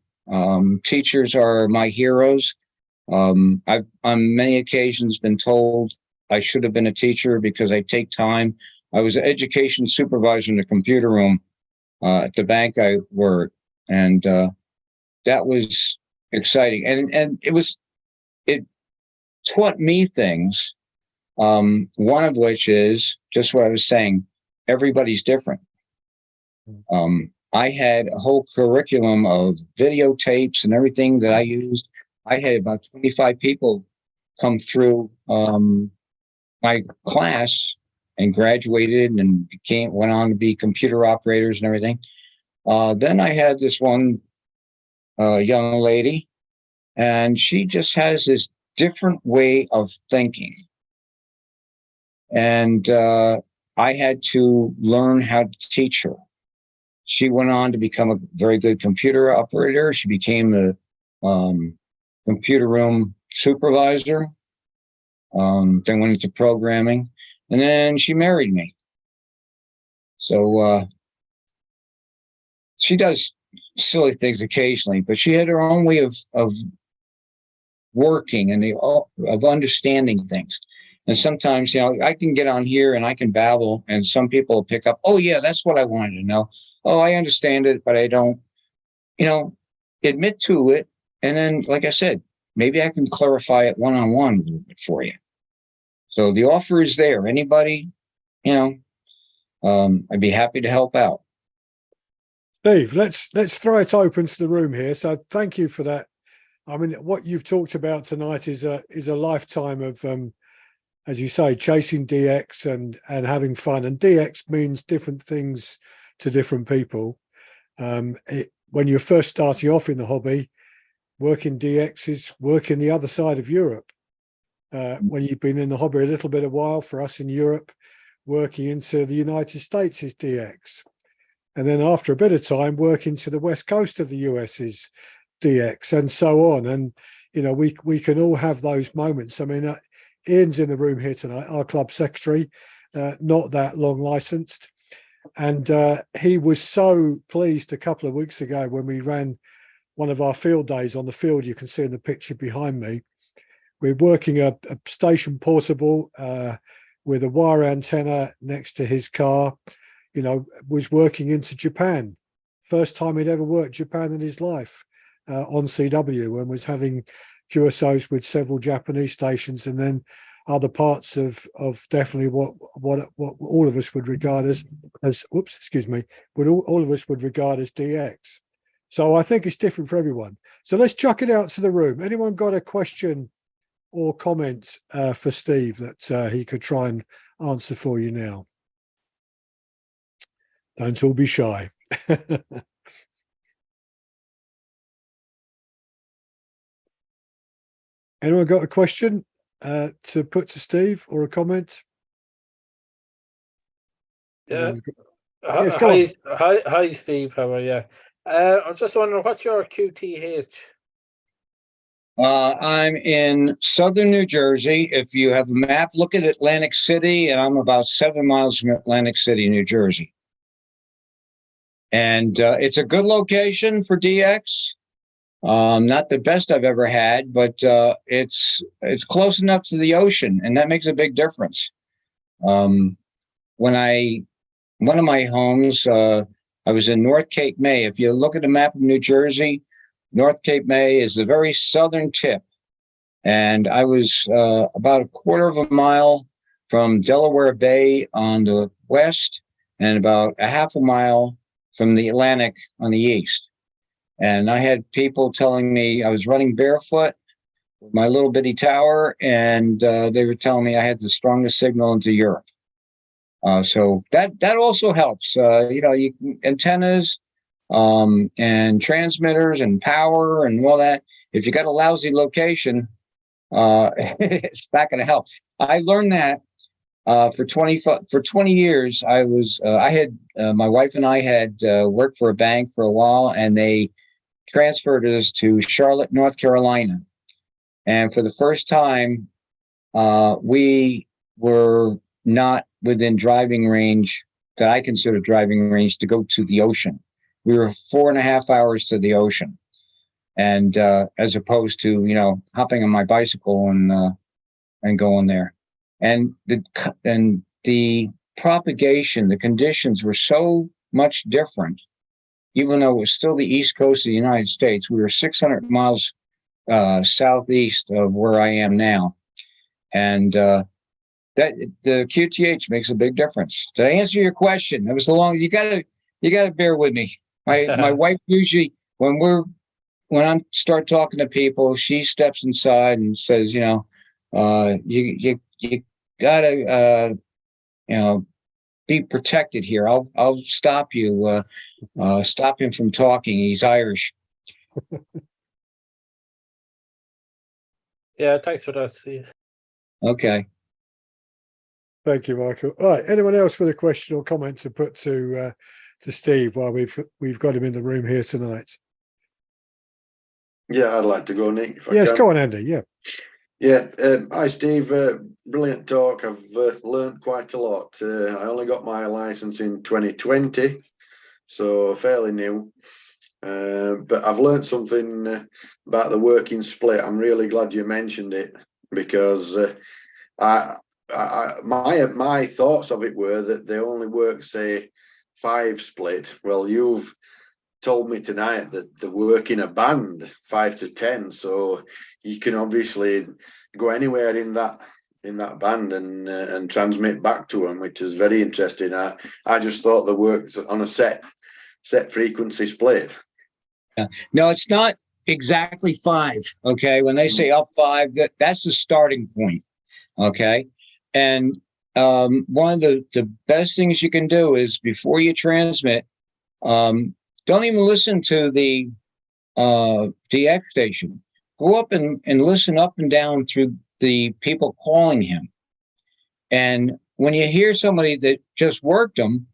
Teachers are my heroes. I've on many occasions been told I should have been a teacher because I take time. I was an education supervisor in the computer room at the bank I worked, and that was exciting. And it taught me things. One of which is just what I was saying. Everybody's different. I had a whole curriculum of videotapes and everything that I used. I had about 25 people come through my class and graduated and went on to be computer operators and everything. Then I had this one young lady, and she just has this different way of thinking. And I had to learn how to teach her. She went on to become a very good computer operator. She became a computer room supervisor, then went into programming, and then she married me. So she does silly things occasionally, but she had her own way of working and of understanding things. And sometimes, I can get on here and I can babble, and some people will pick up, oh, yeah, that's what I wanted to know. Oh, I understand it, but I don't, admit to it. And then, like I said, maybe I can clarify it one-on-one a little bit for you. So the offer is there. Anybody, I'd be happy to help out. Steve, let's throw it open to the room here. So thank you for that. I mean, what you've talked about tonight is a lifetime of, as you say, chasing DX and having fun. And DX means different things to different people. When you're first starting off in the hobby, working DX is working the other side of Europe. When you've been in the hobby a little bit a while, for us in Europe, working into the United States is DX. And then after a bit of time, working to the west coast of the US is DX, and so on. And, we can all have those moments. I mean, Ian's in the room here tonight, our club secretary, not that long licensed. And he was so pleased a couple of weeks ago when we ran one of our field days on the field. You can see in the picture behind me. We're working a station portable with a wire antenna next to his car, was working into Japan. First time he'd ever worked Japan in his life on CW, and was having QSOs with several Japanese stations, and then other parts of definitely what all of us would regard as all of us would regard as DX. So I think it's different for everyone. So let's chuck it out to the room. Anyone got a question or comment for Steve that he could try and answer for you now? Don't all be shy. Anyone got a question to put to Steve, or a comment? Yeah. Yes, hi, Steve. How are you? I'm just wondering, what's your QTH? I'm in southern New Jersey. If you have a map, look at Atlantic City, and I'm about 7 miles from Atlantic City, New Jersey. And it's a good location for DX. Not the best I've ever had, but it's close enough to the ocean, and that makes a big difference. One of my homes, I was in North Cape May. If you look at the map of New Jersey, North Cape May is the very southern tip. And I was about a quarter of a mile from Delaware Bay on the west, and about a half a mile from the Atlantic on the east. And I had people telling me I was running barefoot with my little bitty tower, and they were telling me I had the strongest signal into Europe. So that also helps. Antennas and transmitters and power and all that. If you got a lousy location, it's not going to help. I learned that For 20 years, my wife and I had worked for a bank for a while, and they transferred us to Charlotte, North Carolina. And for the first time, we were not within driving range that I consider driving range to go to the ocean. We were 4.5 hours to the ocean. And as opposed to, hopping on my bicycle and going there. And the propagation, the conditions were so much different, even though it was still the East Coast of the United States. We were 600 miles southeast of where I am now. And that the QTH makes a big difference. Did I answer your question? It was you gotta bear with me. My wife usually, when I start talking to people, she steps inside and says, you gotta, be protected here. I'll stop you. Stop him from talking. He's Irish. Yeah, thanks for that, Steve. Okay. Thank you, Michael. All right. Anyone else with a question or comment to put to Steve while we've got him in the room here tonight? Yeah, I'd like to go, Nick. If I Yes, can. go on, Andy. Yeah. Yeah. Hi, Steve. Brilliant talk. I've learned quite a lot. I only got my license in 2020, so fairly new. But I've learned something about the working split. I'm really glad you mentioned it, because my thoughts of it were that they only work, say, 5 split. Well, you've told me tonight that they work in a band 5 to 10, so you can obviously go anywhere in that band and transmit back to them, which is very interesting. I just thought they worked on a set frequency split. Yeah. No, it's not exactly 5. Okay, when they say up 5, that's the starting point. Okay, and one of the best things you can do is, before you transmit, don't even listen to the DX station. Go up and listen up and down through the people calling him. And when you hear somebody that just worked them,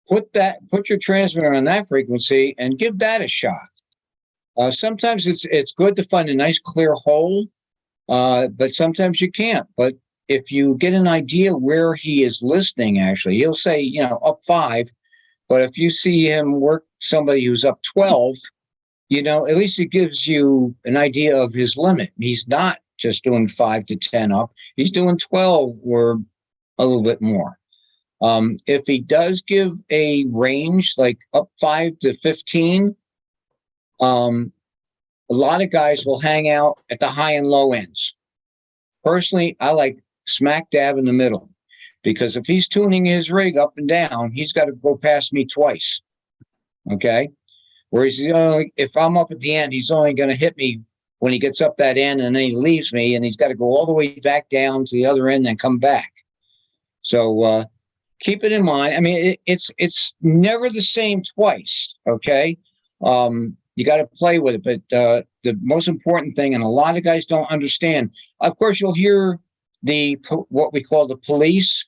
put your transmitter on that frequency and give that a shot. Sometimes it's good to find a nice clear hole, but sometimes you can't. But if you get an idea where he is listening, actually, he'll say, up 5. But if you see him work somebody who's up 12, at least it gives you an idea of his limit. He's not just doing 5 to 10 up. He's doing 12 or a little bit more. If he does give a range like up 5 to 15, a lot of guys will hang out at the high and low ends. Personally, I like smack dab in the middle, because if he's tuning his rig up and down, he's got to go past me twice. Okay. Whereas, if I'm up at the end, he's only going to hit me when he gets up that end, and then he leaves me, and he's got to go all the way back down to the other end and come back. So keep it in mind. I mean, it's never the same twice. Okay. You got to play with it. But the most important thing, and a lot of guys don't understand, of course, you'll hear what we call the police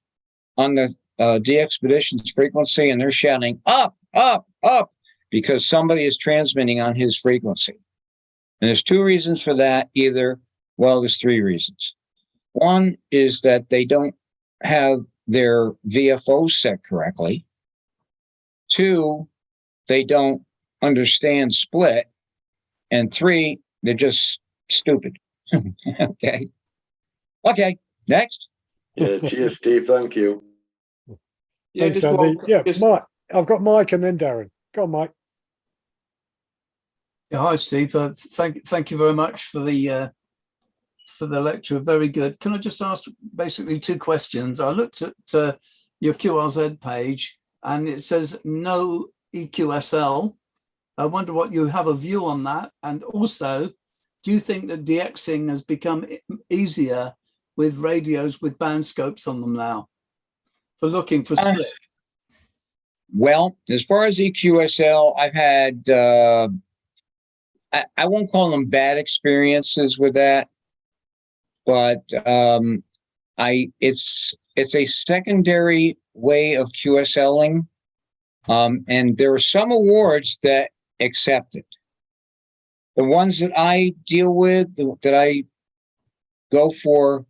on the DXpeditions frequency, and they're shouting up, up, up, because somebody is transmitting on his frequency. And there's 2 reasons for that. There's 3 reasons. One is that they don't have their VFO set correctly. 2, they don't understand split. And 3, they're just stupid. Okay, next. Yeah, cheers, Steve. Thank you. Yeah, Thanks, Andy. Mike. I've got Mike and then Darren. Go on, Mike. Yeah, hi, Steve. Thank you very much for the lecture. Very good. Can I just ask basically 2 questions? I looked at your QRZ page, and it says no EQSL. I wonder what you have a view on that, and also, do you think that DXing has become easier with radios with band scopes on them now for looking for split? Well, as far as EQSL, I've had, I won't call them bad experiences with that, but it's a secondary way of QSLing. And there are some awards that accept it. The ones that I deal with, that I go for,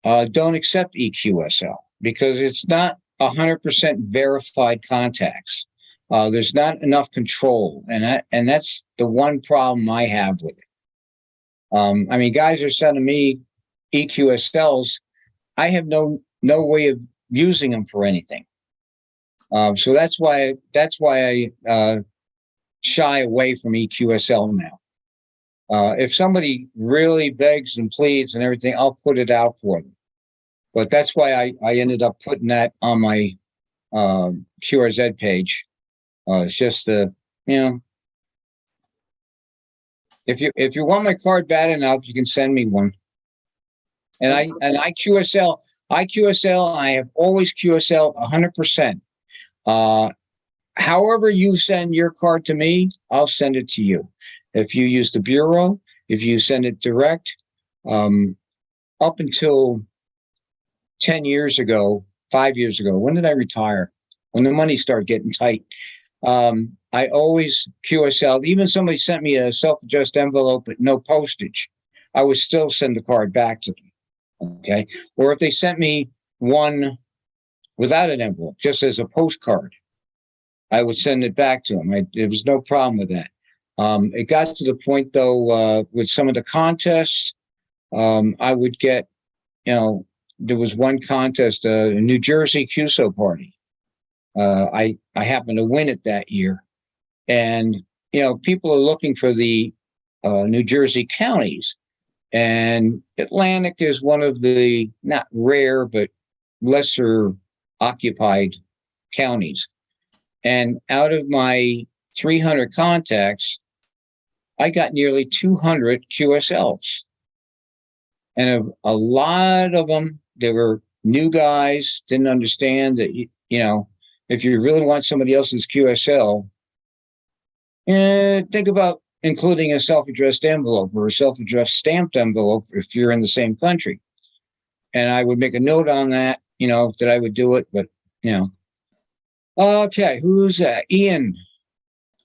don't accept EQSL because it's not 100% verified contacts. There's not enough control, and that's the one problem I have with it. I mean, guys are sending me EQSLs. I have no way of using them for anything. So that's why I shy away from EQSL now. If somebody really begs and pleads and everything, I'll put it out for them. But that's why I ended up putting that on my QRZ page. It's just if you want my card bad enough, you can send me one. And I QSL, I have always QSL 100%. However you send your card to me, I'll send it to you. If you use the bureau, if you send it direct, up until 10 years ago, 5 years ago, when did I retire? When the money started getting tight, I always QSL. Even somebody sent me a self-addressed envelope but no postage, I would still send the card back to them. Okay. Or if they sent me one without an envelope, just as a postcard, I would send it back to them. There was no problem with that. It got to the point though, with some of the contests, I would get, there was one contest, a New Jersey QSO party. I happened to win it that year. And, people are looking for the New Jersey counties. And Atlantic is one of the, not rare, but lesser occupied counties. And out of my 300 contacts, I got nearly 200 QSLs. And a lot of them, they were new guys, didn't understand that, if you really want somebody else's QSL, think about including a self-addressed envelope or a self-addressed stamped envelope if you're in the same country. And I would make a note on that, that I would do it, but, Okay, who's that? Ian.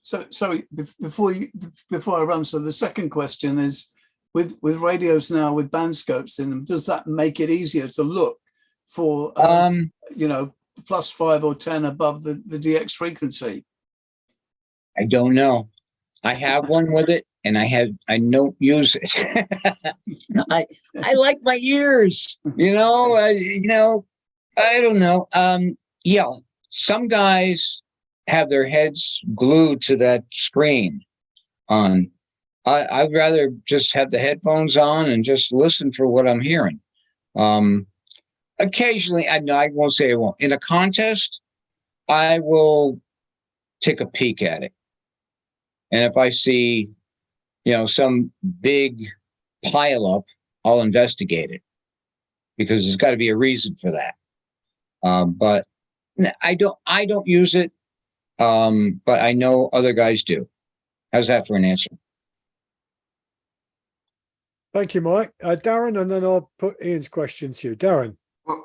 So sorry, before I run, so the second question is, with radios now with band scopes in them, does that make it easier to look for +5 or 10 above the DX frequency? I don't know. I have one with it, and I don't use it. I like my ears, I don't know. Some guys have their heads glued to that screen on. I'd rather just have the headphones on and just listen for what I'm hearing. Occasionally, I won't say I won't. In a contest, I will take a peek at it. And if I see, some big pileup, I'll investigate it because there's got to be a reason for that. But I don't use it. But I know other guys do. How's that for an answer? Thank you, Mike. Darren, and then I'll put Ian's question to you. Darren.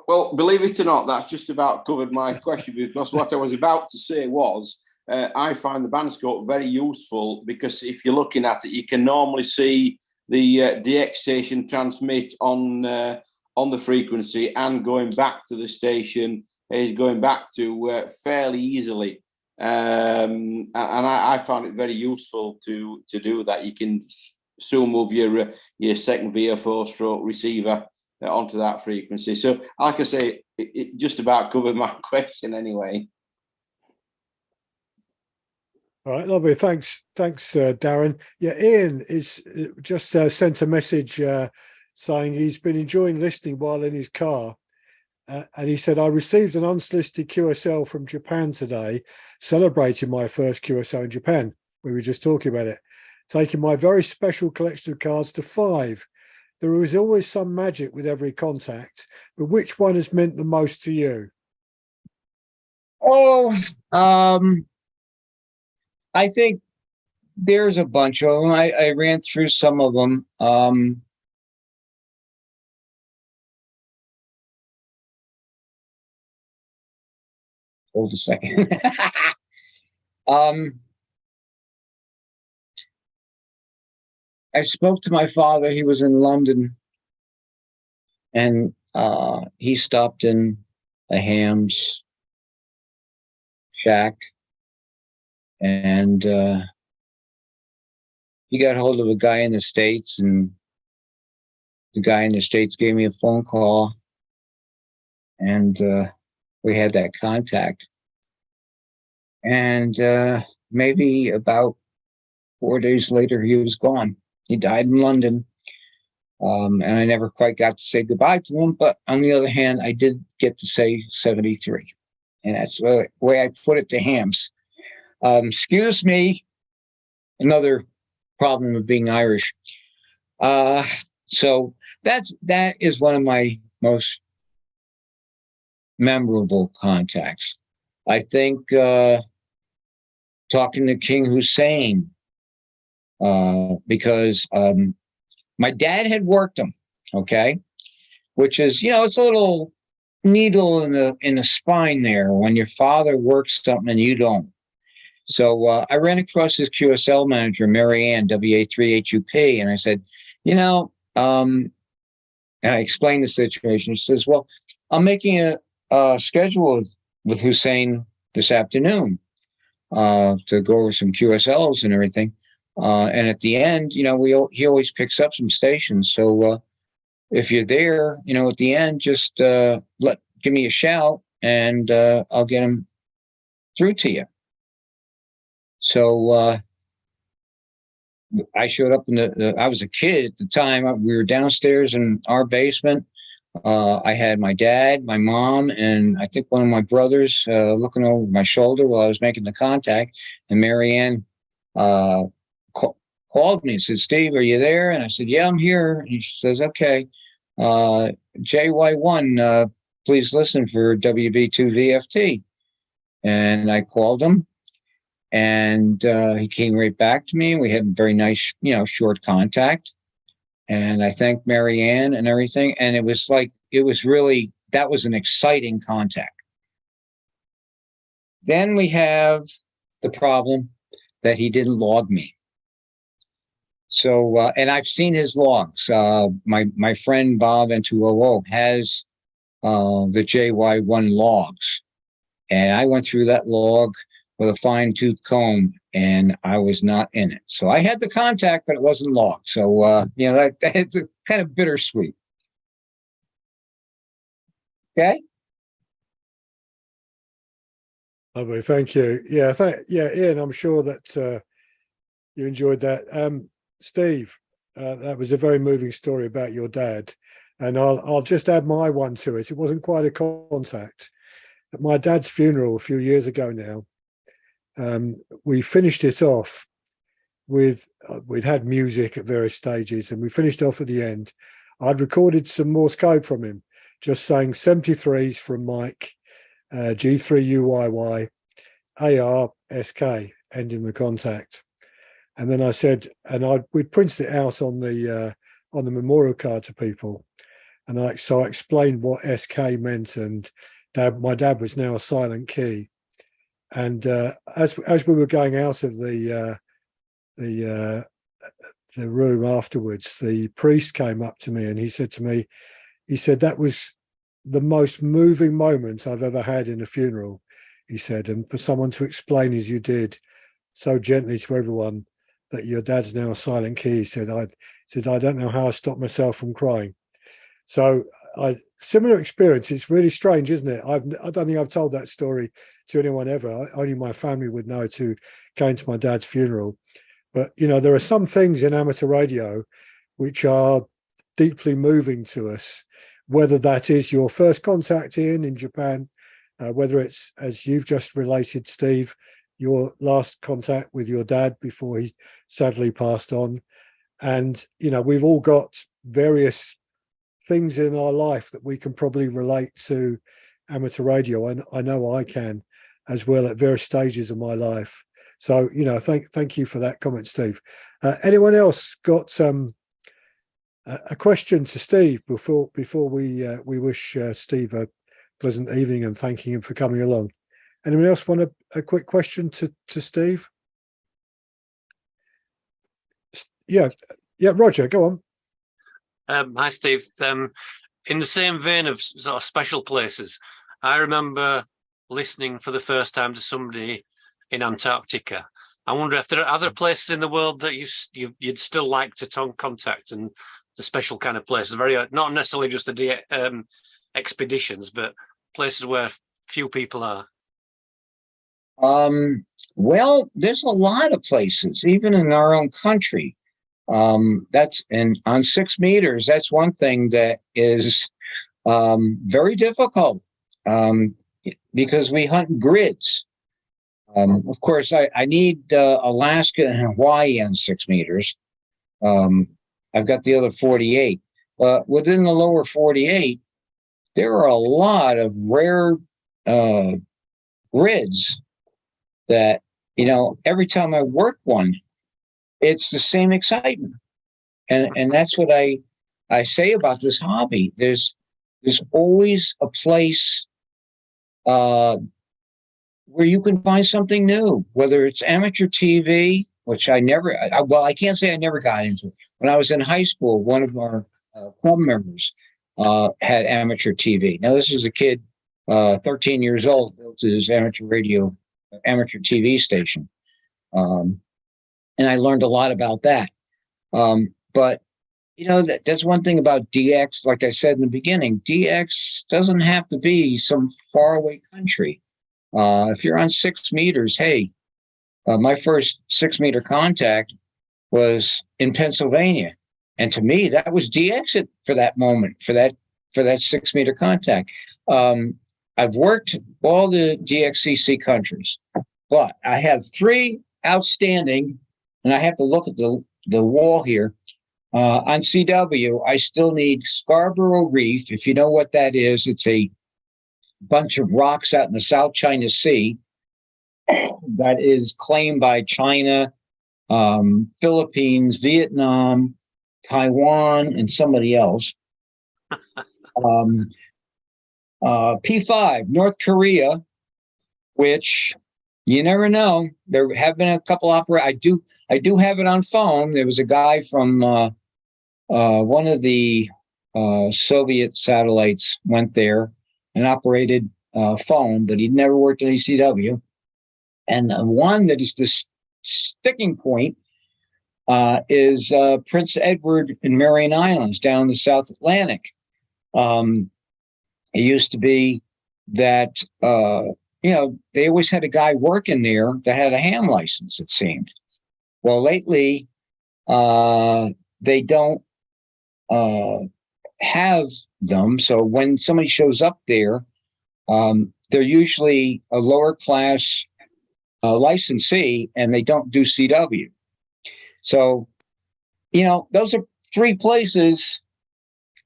Well, believe it or not, that's just about covered my question, because what I was about to say was, I find the band scope very useful because if you're looking at it, you can normally see the DX station transmit on the frequency, and going back to the station is going back to fairly easily. And I found it very useful to do that. You can soon move your second VFO stroke receiver onto that frequency. So, like I say, it just about covered my question anyway. All right, lovely. Thanks, Darren. Yeah, Ian is just sent a message saying he's been enjoying listening while in his car. And he said, I received an unsolicited QSL from Japan today, celebrating my first QSL in Japan. We were just talking about it. Taking my very special collection of cards to 5. There is always some magic with every contact, but which one has meant the most to you? Oh, I think there's a bunch of them. I ran through some of them. Hold a second. um, I spoke to my father. He was in London, and he stopped in a Ham's shack, and he got hold of a guy in the States, and the guy in the States gave me a phone call, and we had that contact. And maybe about 4 days later, he was gone. He died in London. And I never quite got to say goodbye to him. But on the other hand, I did get to say 73. And that's the way I put it to Hams. Excuse me, another problem of being Irish. So that is one of my most memorable contacts. I think talking to King Hussein, because my dad had worked him, okay, which is, it's a little needle in the spine there when your father works something and you don't. So I ran across his QSL manager, Mary Ann, WA3HUP, and I said, and I explained the situation. She says, well, I'm making a schedule with Hussein this afternoon to go over some QSLs and everything. And at the end, he always picks up some stations. So if you're there, at the end, just give me a shout and I'll get him through to you. So I showed up I was a kid at the time. We were downstairs in our basement. I had my dad, my mom, and I think one of my brothers looking over my shoulder while I was making the contact. And Mary Ann called me and said, Steve, are you there? And I said, yeah, I'm here. And she says, okay, JY1, please listen for WB2VFT. And I called him, and he came right back to me. We had a very nice, short contact. And I thanked Mary Ann and everything. And it was really, that was an exciting contact. Then we have the problem that he didn't log me. So, and I've seen his logs. My friend Bob N200 has the JY1 logs. And I went through that log with a fine-tooth comb, and I was not in it. So I had the contact, but it wasn't logged. So, it's kind of bittersweet. Okay. Lovely, thank you. Yeah, Ian, I'm sure that you enjoyed that. Steve, that was a very moving story about your dad, and I'll just add my one to it. It wasn't quite a contact. At my dad's funeral a few years ago now, we finished it off with we'd had music at various stages, and we finished off at the end. I'd recorded some Morse code from him, just saying 73s from Mike, G3UYY, ARSK, ending the contact. And then I said, and we'd printed it out on the memorial card to people, and so I explained what SK meant, and my dad was now a silent key. And as we were going out of the room afterwards, the priest came up to me and he said to me, that was the most moving moment I've ever had in a funeral, he said, and for someone to explain as you did so gently to everyone that your dad's now a silent key, he said, I don't know how I stopped myself from crying. So similar experience. It's really strange, isn't it? I don't think I've told that story to anyone ever. Only my family would know to came to my dad's funeral. But there are some things in amateur radio which are deeply moving to us, whether that is your first contact in Japan, whether it's, as you've just related, Steve, your last contact with your dad before he sadly passed on. And we've all got various things in our life that we can probably relate to amateur radio, and I know I can as well at various stages of my life. So thank you for that comment, Steve. Anyone else got a question to Steve before we wish Steve a pleasant evening and thanking him for coming along? Anyone else want a quick question to Steve? Yeah, Roger, go on. Hi, Steve. In the same vein of sort of special places, I remember listening for the first time to somebody in Antarctica. I wonder if there are other places in the world that you'd still like to contact, and the special kind of places, not necessarily just the expeditions, but places where few people are. Well, there's a lot of places, even in our own country. And on 6 meters, that's one thing that is very difficult because we hunt grids. Of course, I need Alaska and Hawaii on 6 meters. I've got the other 48. Within the lower 48, there are a lot of rare grids that, every time I work one, it's the same excitement. And that's what I say about this hobby. There's always a place where you can find something new, whether it's amateur TV, which I can't say I never got into. When I was in high school, one of our club members had amateur TV. Now, this is a kid, 13 years old, built his amateur TV station. And I learned a lot about that. But, that's one thing about DX. Like I said in the beginning, DX doesn't have to be some faraway country. If you're on 6 meters, hey, my first 6 meter contact was in Pennsylvania. And to me, that was DX for that moment, for that 6 meter contact. I've worked all the DXCC countries, but I have 3 outstanding, and I have to look at the wall here. On CW, I still need Scarborough Reef. If you know what that is, it's a bunch of rocks out in the South China Sea that is claimed by China, Philippines, Vietnam, Taiwan, and somebody else. P5, North Korea, which you never know. There have been a couple I do have it on phone. There was a guy from one of the Soviet satellites went there and operated phone, but he'd never worked at ECW. And the one that is the sticking point is Prince Edward and Marion Islands down in the South Atlantic. It used to be that, they always had a guy working there that had a ham license, it seemed. Well, lately, they don't have them. So when somebody shows up there, they're usually a lower class licensee, and they don't do CW. So, those are 3 places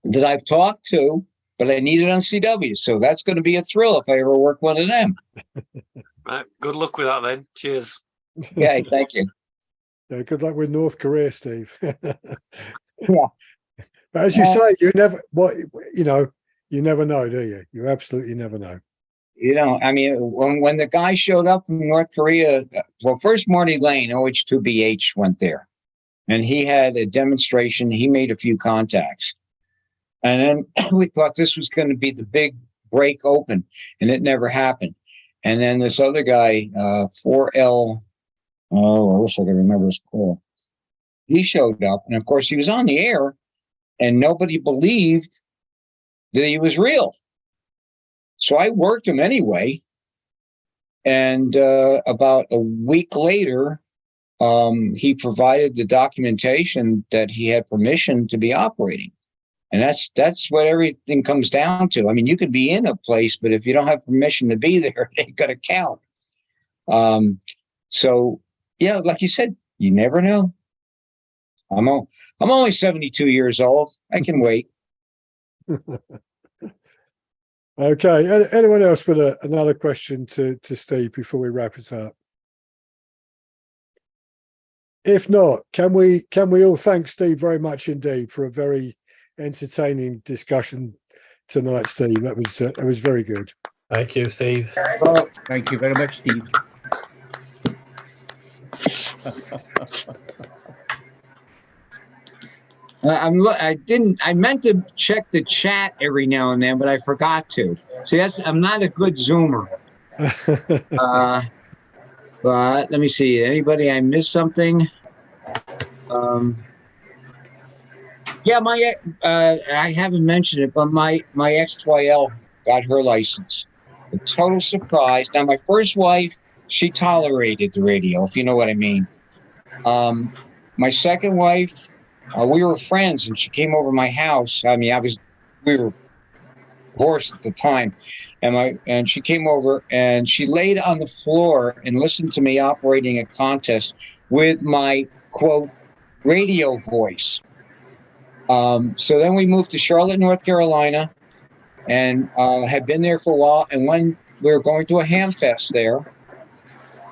that I've talked to, but I need it on CW. So that's going to be a thrill if I ever work one of them. Right. Good luck with that then. Cheers. Yeah, thank you. Yeah, good luck with North Korea, Steve. Yeah. But as you say, you never know, do you? You absolutely never know. When the guy showed up from North Korea, well, first Marty Lane, OH2BH, went there, and he had a demonstration. He made a few contacts, and then we thought this was going to be the big break open, and it never happened. And then this other guy, 4L, I wish I could remember his call. He showed up, and of course he was on the air, and nobody believed that he was real. So I worked him anyway. And about a week later, he provided the documentation that he had permission to be operating. And that's what everything comes down to. I mean, you could be in a place, but if you don't have permission to be there, it ain't gonna count. So yeah, like you said, you never know. I'm only 72 years old. I can wait. Okay. Anyone else with another question to Steve before we wrap it up? If not, can we all thank Steve very much indeed for a very entertaining discussion tonight, Steve? That was very good. Thank you, Steve. Well, thank you very much, Steve. I meant to check the chat every now and then, but I forgot to. See, I'm not a good Zoomer. But let me see. Anybody I missed something? Yeah, I haven't mentioned it, but my XYL got her license. A total surprise. Now, my first wife, she tolerated the radio, if you know what I mean. My second wife, we were friends, and she came over my house. I mean, we were divorced at the time, and she came over and she laid on the floor and listened to me operating a contest with my quote radio voice. So then we moved to Charlotte, North Carolina, and had been there for a while. And when we were going to a ham fest there,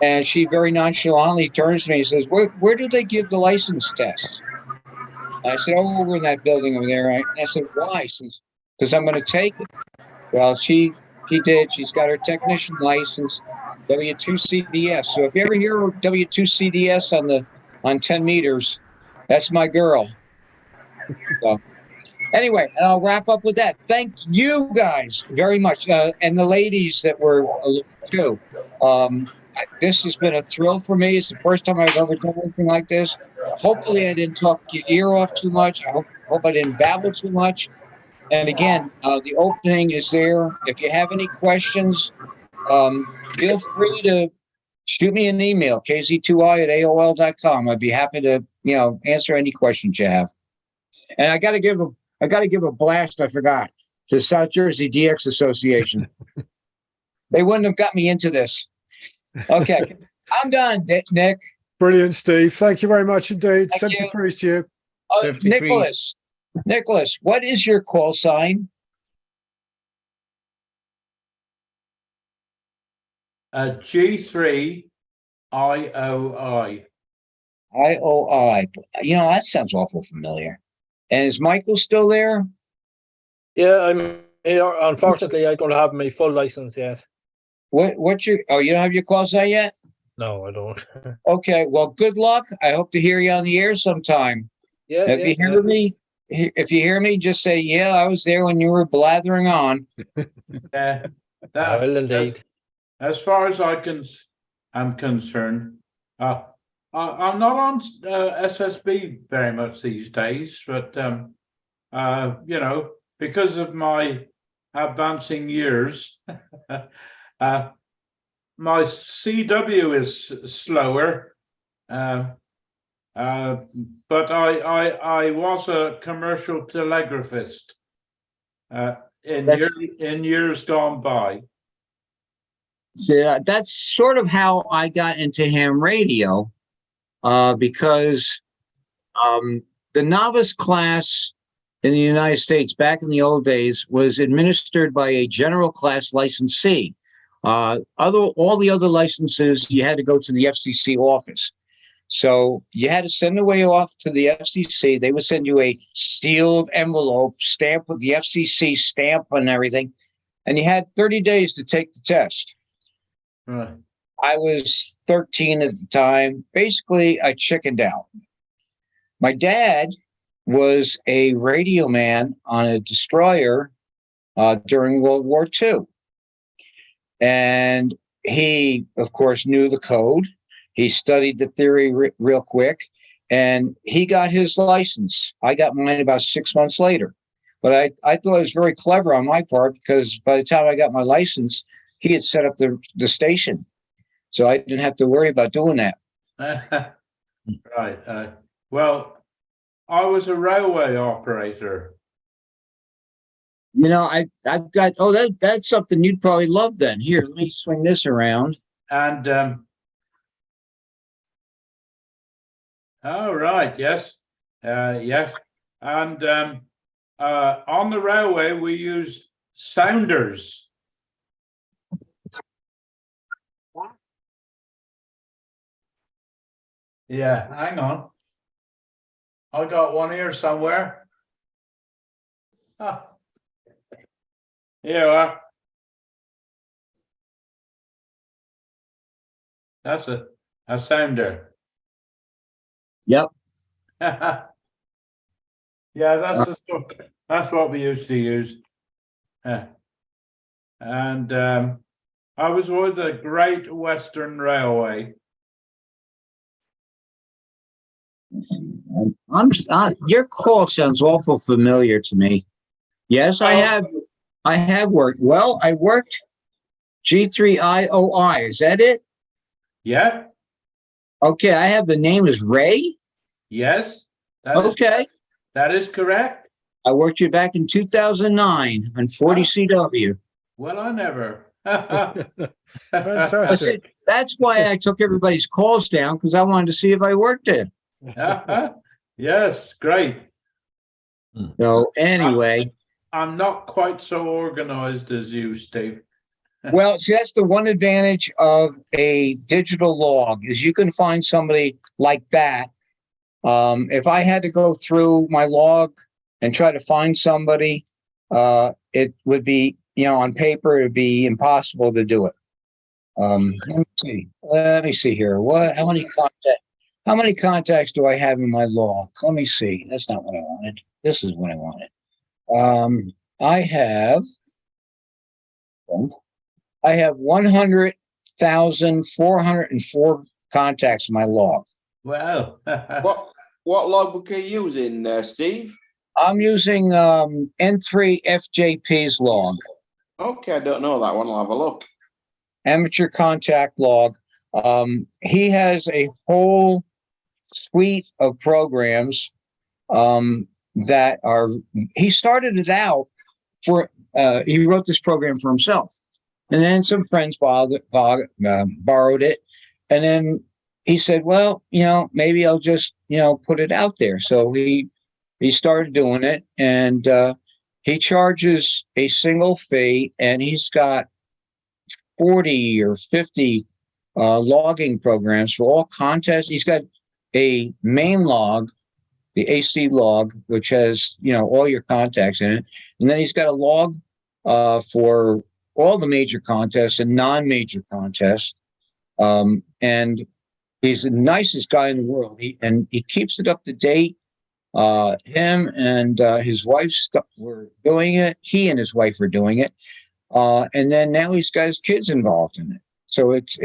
and she very nonchalantly turns to me and says, where do they give the license tests? I said, oh, over in that building over there. I said, why? She says, because I'm going to take it. Well, she did. She's got her technician license, W2CDS. So if you ever hear of W2CDS on 10 meters, that's my girl. So anyway, and I'll wrap up with that. Thank you guys very much. And the ladies that were too. This has been a thrill for me. It's the first time I've ever done anything like this. Hopefully I didn't talk your ear off too much. I hope I didn't babble too much. And again, the opening is there. If you have any questions, feel free to shoot me an email, kz2i@aol.com. I'd be happy to, answer any questions you have. And I got to give a blast. I forgot, to the South Jersey DX Association. They wouldn't have got me into this. Okay, I'm done, Nick. Brilliant, Steve. Thank you very much indeed. 73 to you. Nicholas, what is your call sign? G3 IOI. IOI. That sounds awful familiar. And is Michael still there? Yeah, I'm here. Unfortunately, I don't have my full license yet. What's your? Oh, you don't have your call sign yet? No, I don't. Okay. Well, good luck. I hope to hear you on the air sometime. Yeah. If you hear me, just say, "Yeah, I was there when you were blathering on." Yeah. I will indeed. As far as I'm concerned, I'm not on SSB very much these days, but because of my advancing years, my CW is slower, but I was a commercial telegraphist in years gone by. So that's sort of how I got into ham radio, because the novice class in the United States back in the old days was administered by a general class licensee. All the other licenses, you had to go to the FCC office. So you had to send away off to the FCC. They would send you a sealed envelope stamped with the FCC stamp and everything. And you had 30 days to take the test. Right. I was 13 at the time. Basically, I chickened out. My dad was a radio man on a destroyer during World War II. And he, of course, knew the code. He studied the theory real quick, and he got his license. I got mine about 6 months later. But I thought it was very clever on my part, because by the time I got my license, he had set up the station. So I didn't have to worry about doing that. Right. Well, I was a railway operator. I've got, that's something you'd probably love then. Here, let me swing this around. And, oh, right, yes. Yes. And on the railway, we use sounders. Yeah, hang on. I got one here somewhere. Ah. Here you are. That's a sounder. Yep. Yeah, that's what we used to use. Yeah. And I was with the Great Western Railway. Your call sounds awful familiar to me. Yes, I have worked. Well, I worked G3IOI. Is that it? Yeah. Okay, I have the name is Ray. Yes. Okay. That is correct. I worked you back in 2009 on 40 CW. Well, I never. Fantastic. That's why I took everybody's calls down, because I wanted to see if I worked there. Yes, great. So anyway, I'm not quite so organized as you, Steve. well, see, that's the one advantage of a digital log is you can find somebody like that. If I had to go through my log and try to find somebody, it would be, on paper, it would be impossible to do it. Let me see here. How many contacts do I have in my log? Let me see. That's not what I wanted. This is what I wanted. I have 100,404 contacts in my log. Well, What logbook are you using, Steve? I'm using N3 FJP's log. Okay, I don't know that one. I'll have a look. Amateur contact log. He has a whole suite of programs that are, he started it out for, he wrote this program for himself. And then some friends borrowed it. And then he said, well, maybe I'll just, put it out there. So he started doing it, and he charges a single fee, and he's got 40 or 50 logging programs for all contests. He's got a main log, the AC log, which has, all your contacts in it. And then he's got a log for all the major contests and non-major contests. And he's the nicest guy in the world. He keeps it up to date. Him and his wife were doing it. He and his wife were doing it. And then now he's got his kids involved in it. So it's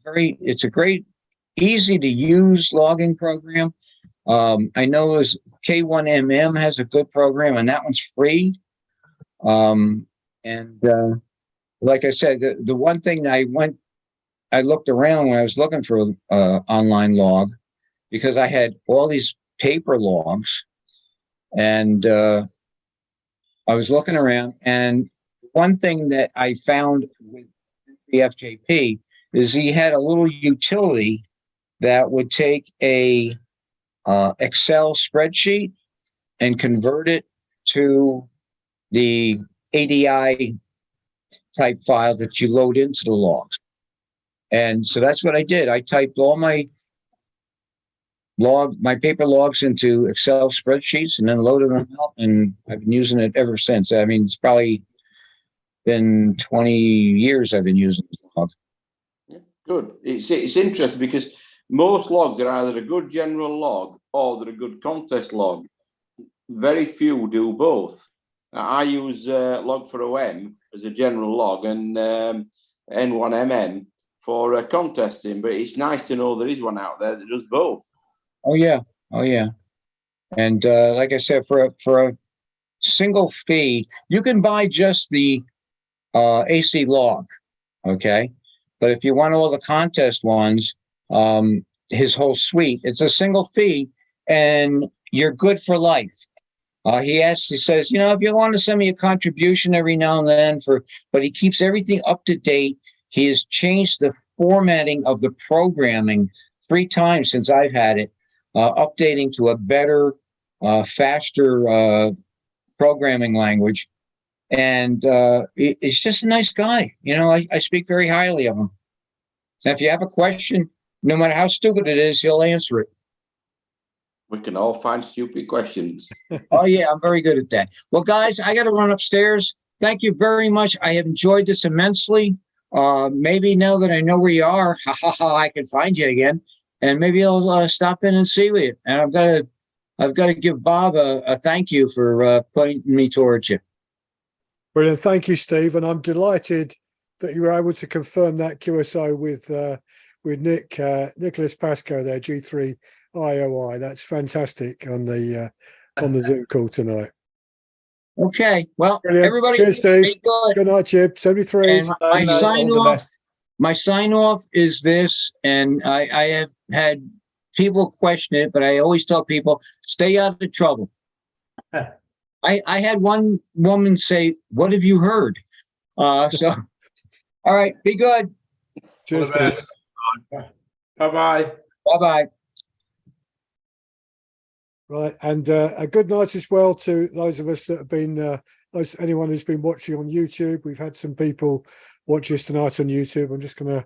a great, easy to use logging program. I know his K1MM has a good program, and that one's free. Like I said, the one thing I looked around when I was looking for online log, because I had all these paper logs, and I was looking around, and one thing that I found with the FJP is he had a little utility that would take a Excel spreadsheet and convert it to the ADI type file that you load into the logs. And so that's what I did. I typed all my paper logs into Excel spreadsheets and then loaded them out, and I've been using it ever since. I mean, it's probably been 20 years I've been using this log. Good. It's interesting because most logs are either a good general log or they're a good contest log. Very few do both. I use log4OM as a general log and N1MM for contesting, but it's nice to know there is one out there that does both. Oh yeah. And like I said, for a single fee, you can buy just the AC log, okay? But if you want all the contest ones, his whole suite, it's a single fee, and you're good for life. He says, if you want to send me a contribution every now and then but he keeps everything up to date. He has changed the formatting of the programming 3 times since I've had it, updating to a better, faster programming language. And it's just a nice guy. I speak very highly of him. And if you have a question, no matter how stupid it is, he'll answer it. We can all find stupid questions. Oh, yeah, I'm very good at that. Well, guys, I got to run upstairs. Thank you very much. I have enjoyed this immensely. maybe now that I know where you are, I can find you again, and maybe I'll stop in and see you. And I've got to give Bob a thank you for pointing me towards you. Brilliant. Thank you, Steve. And I'm delighted that you were able to confirm that QSO with Nicholas Pascoe there, G3 IOI. That's fantastic on the Zoom call tonight. Okay. Well, Brilliant. everybody, Cheers, Steve. be good. Good night, Chip. 73. And my Bye, sign all the off. best. My sign off is this, and I have had people question it, but I always tell people, stay out of trouble. I had one woman say, "What have you heard?" So, all right, be good. Cheers, Steve. Bye-bye. Bye-bye. Right, and a good night as well to those of us that have been, anyone who's been watching on YouTube. We've had some people watch us tonight on YouTube. I'm just going to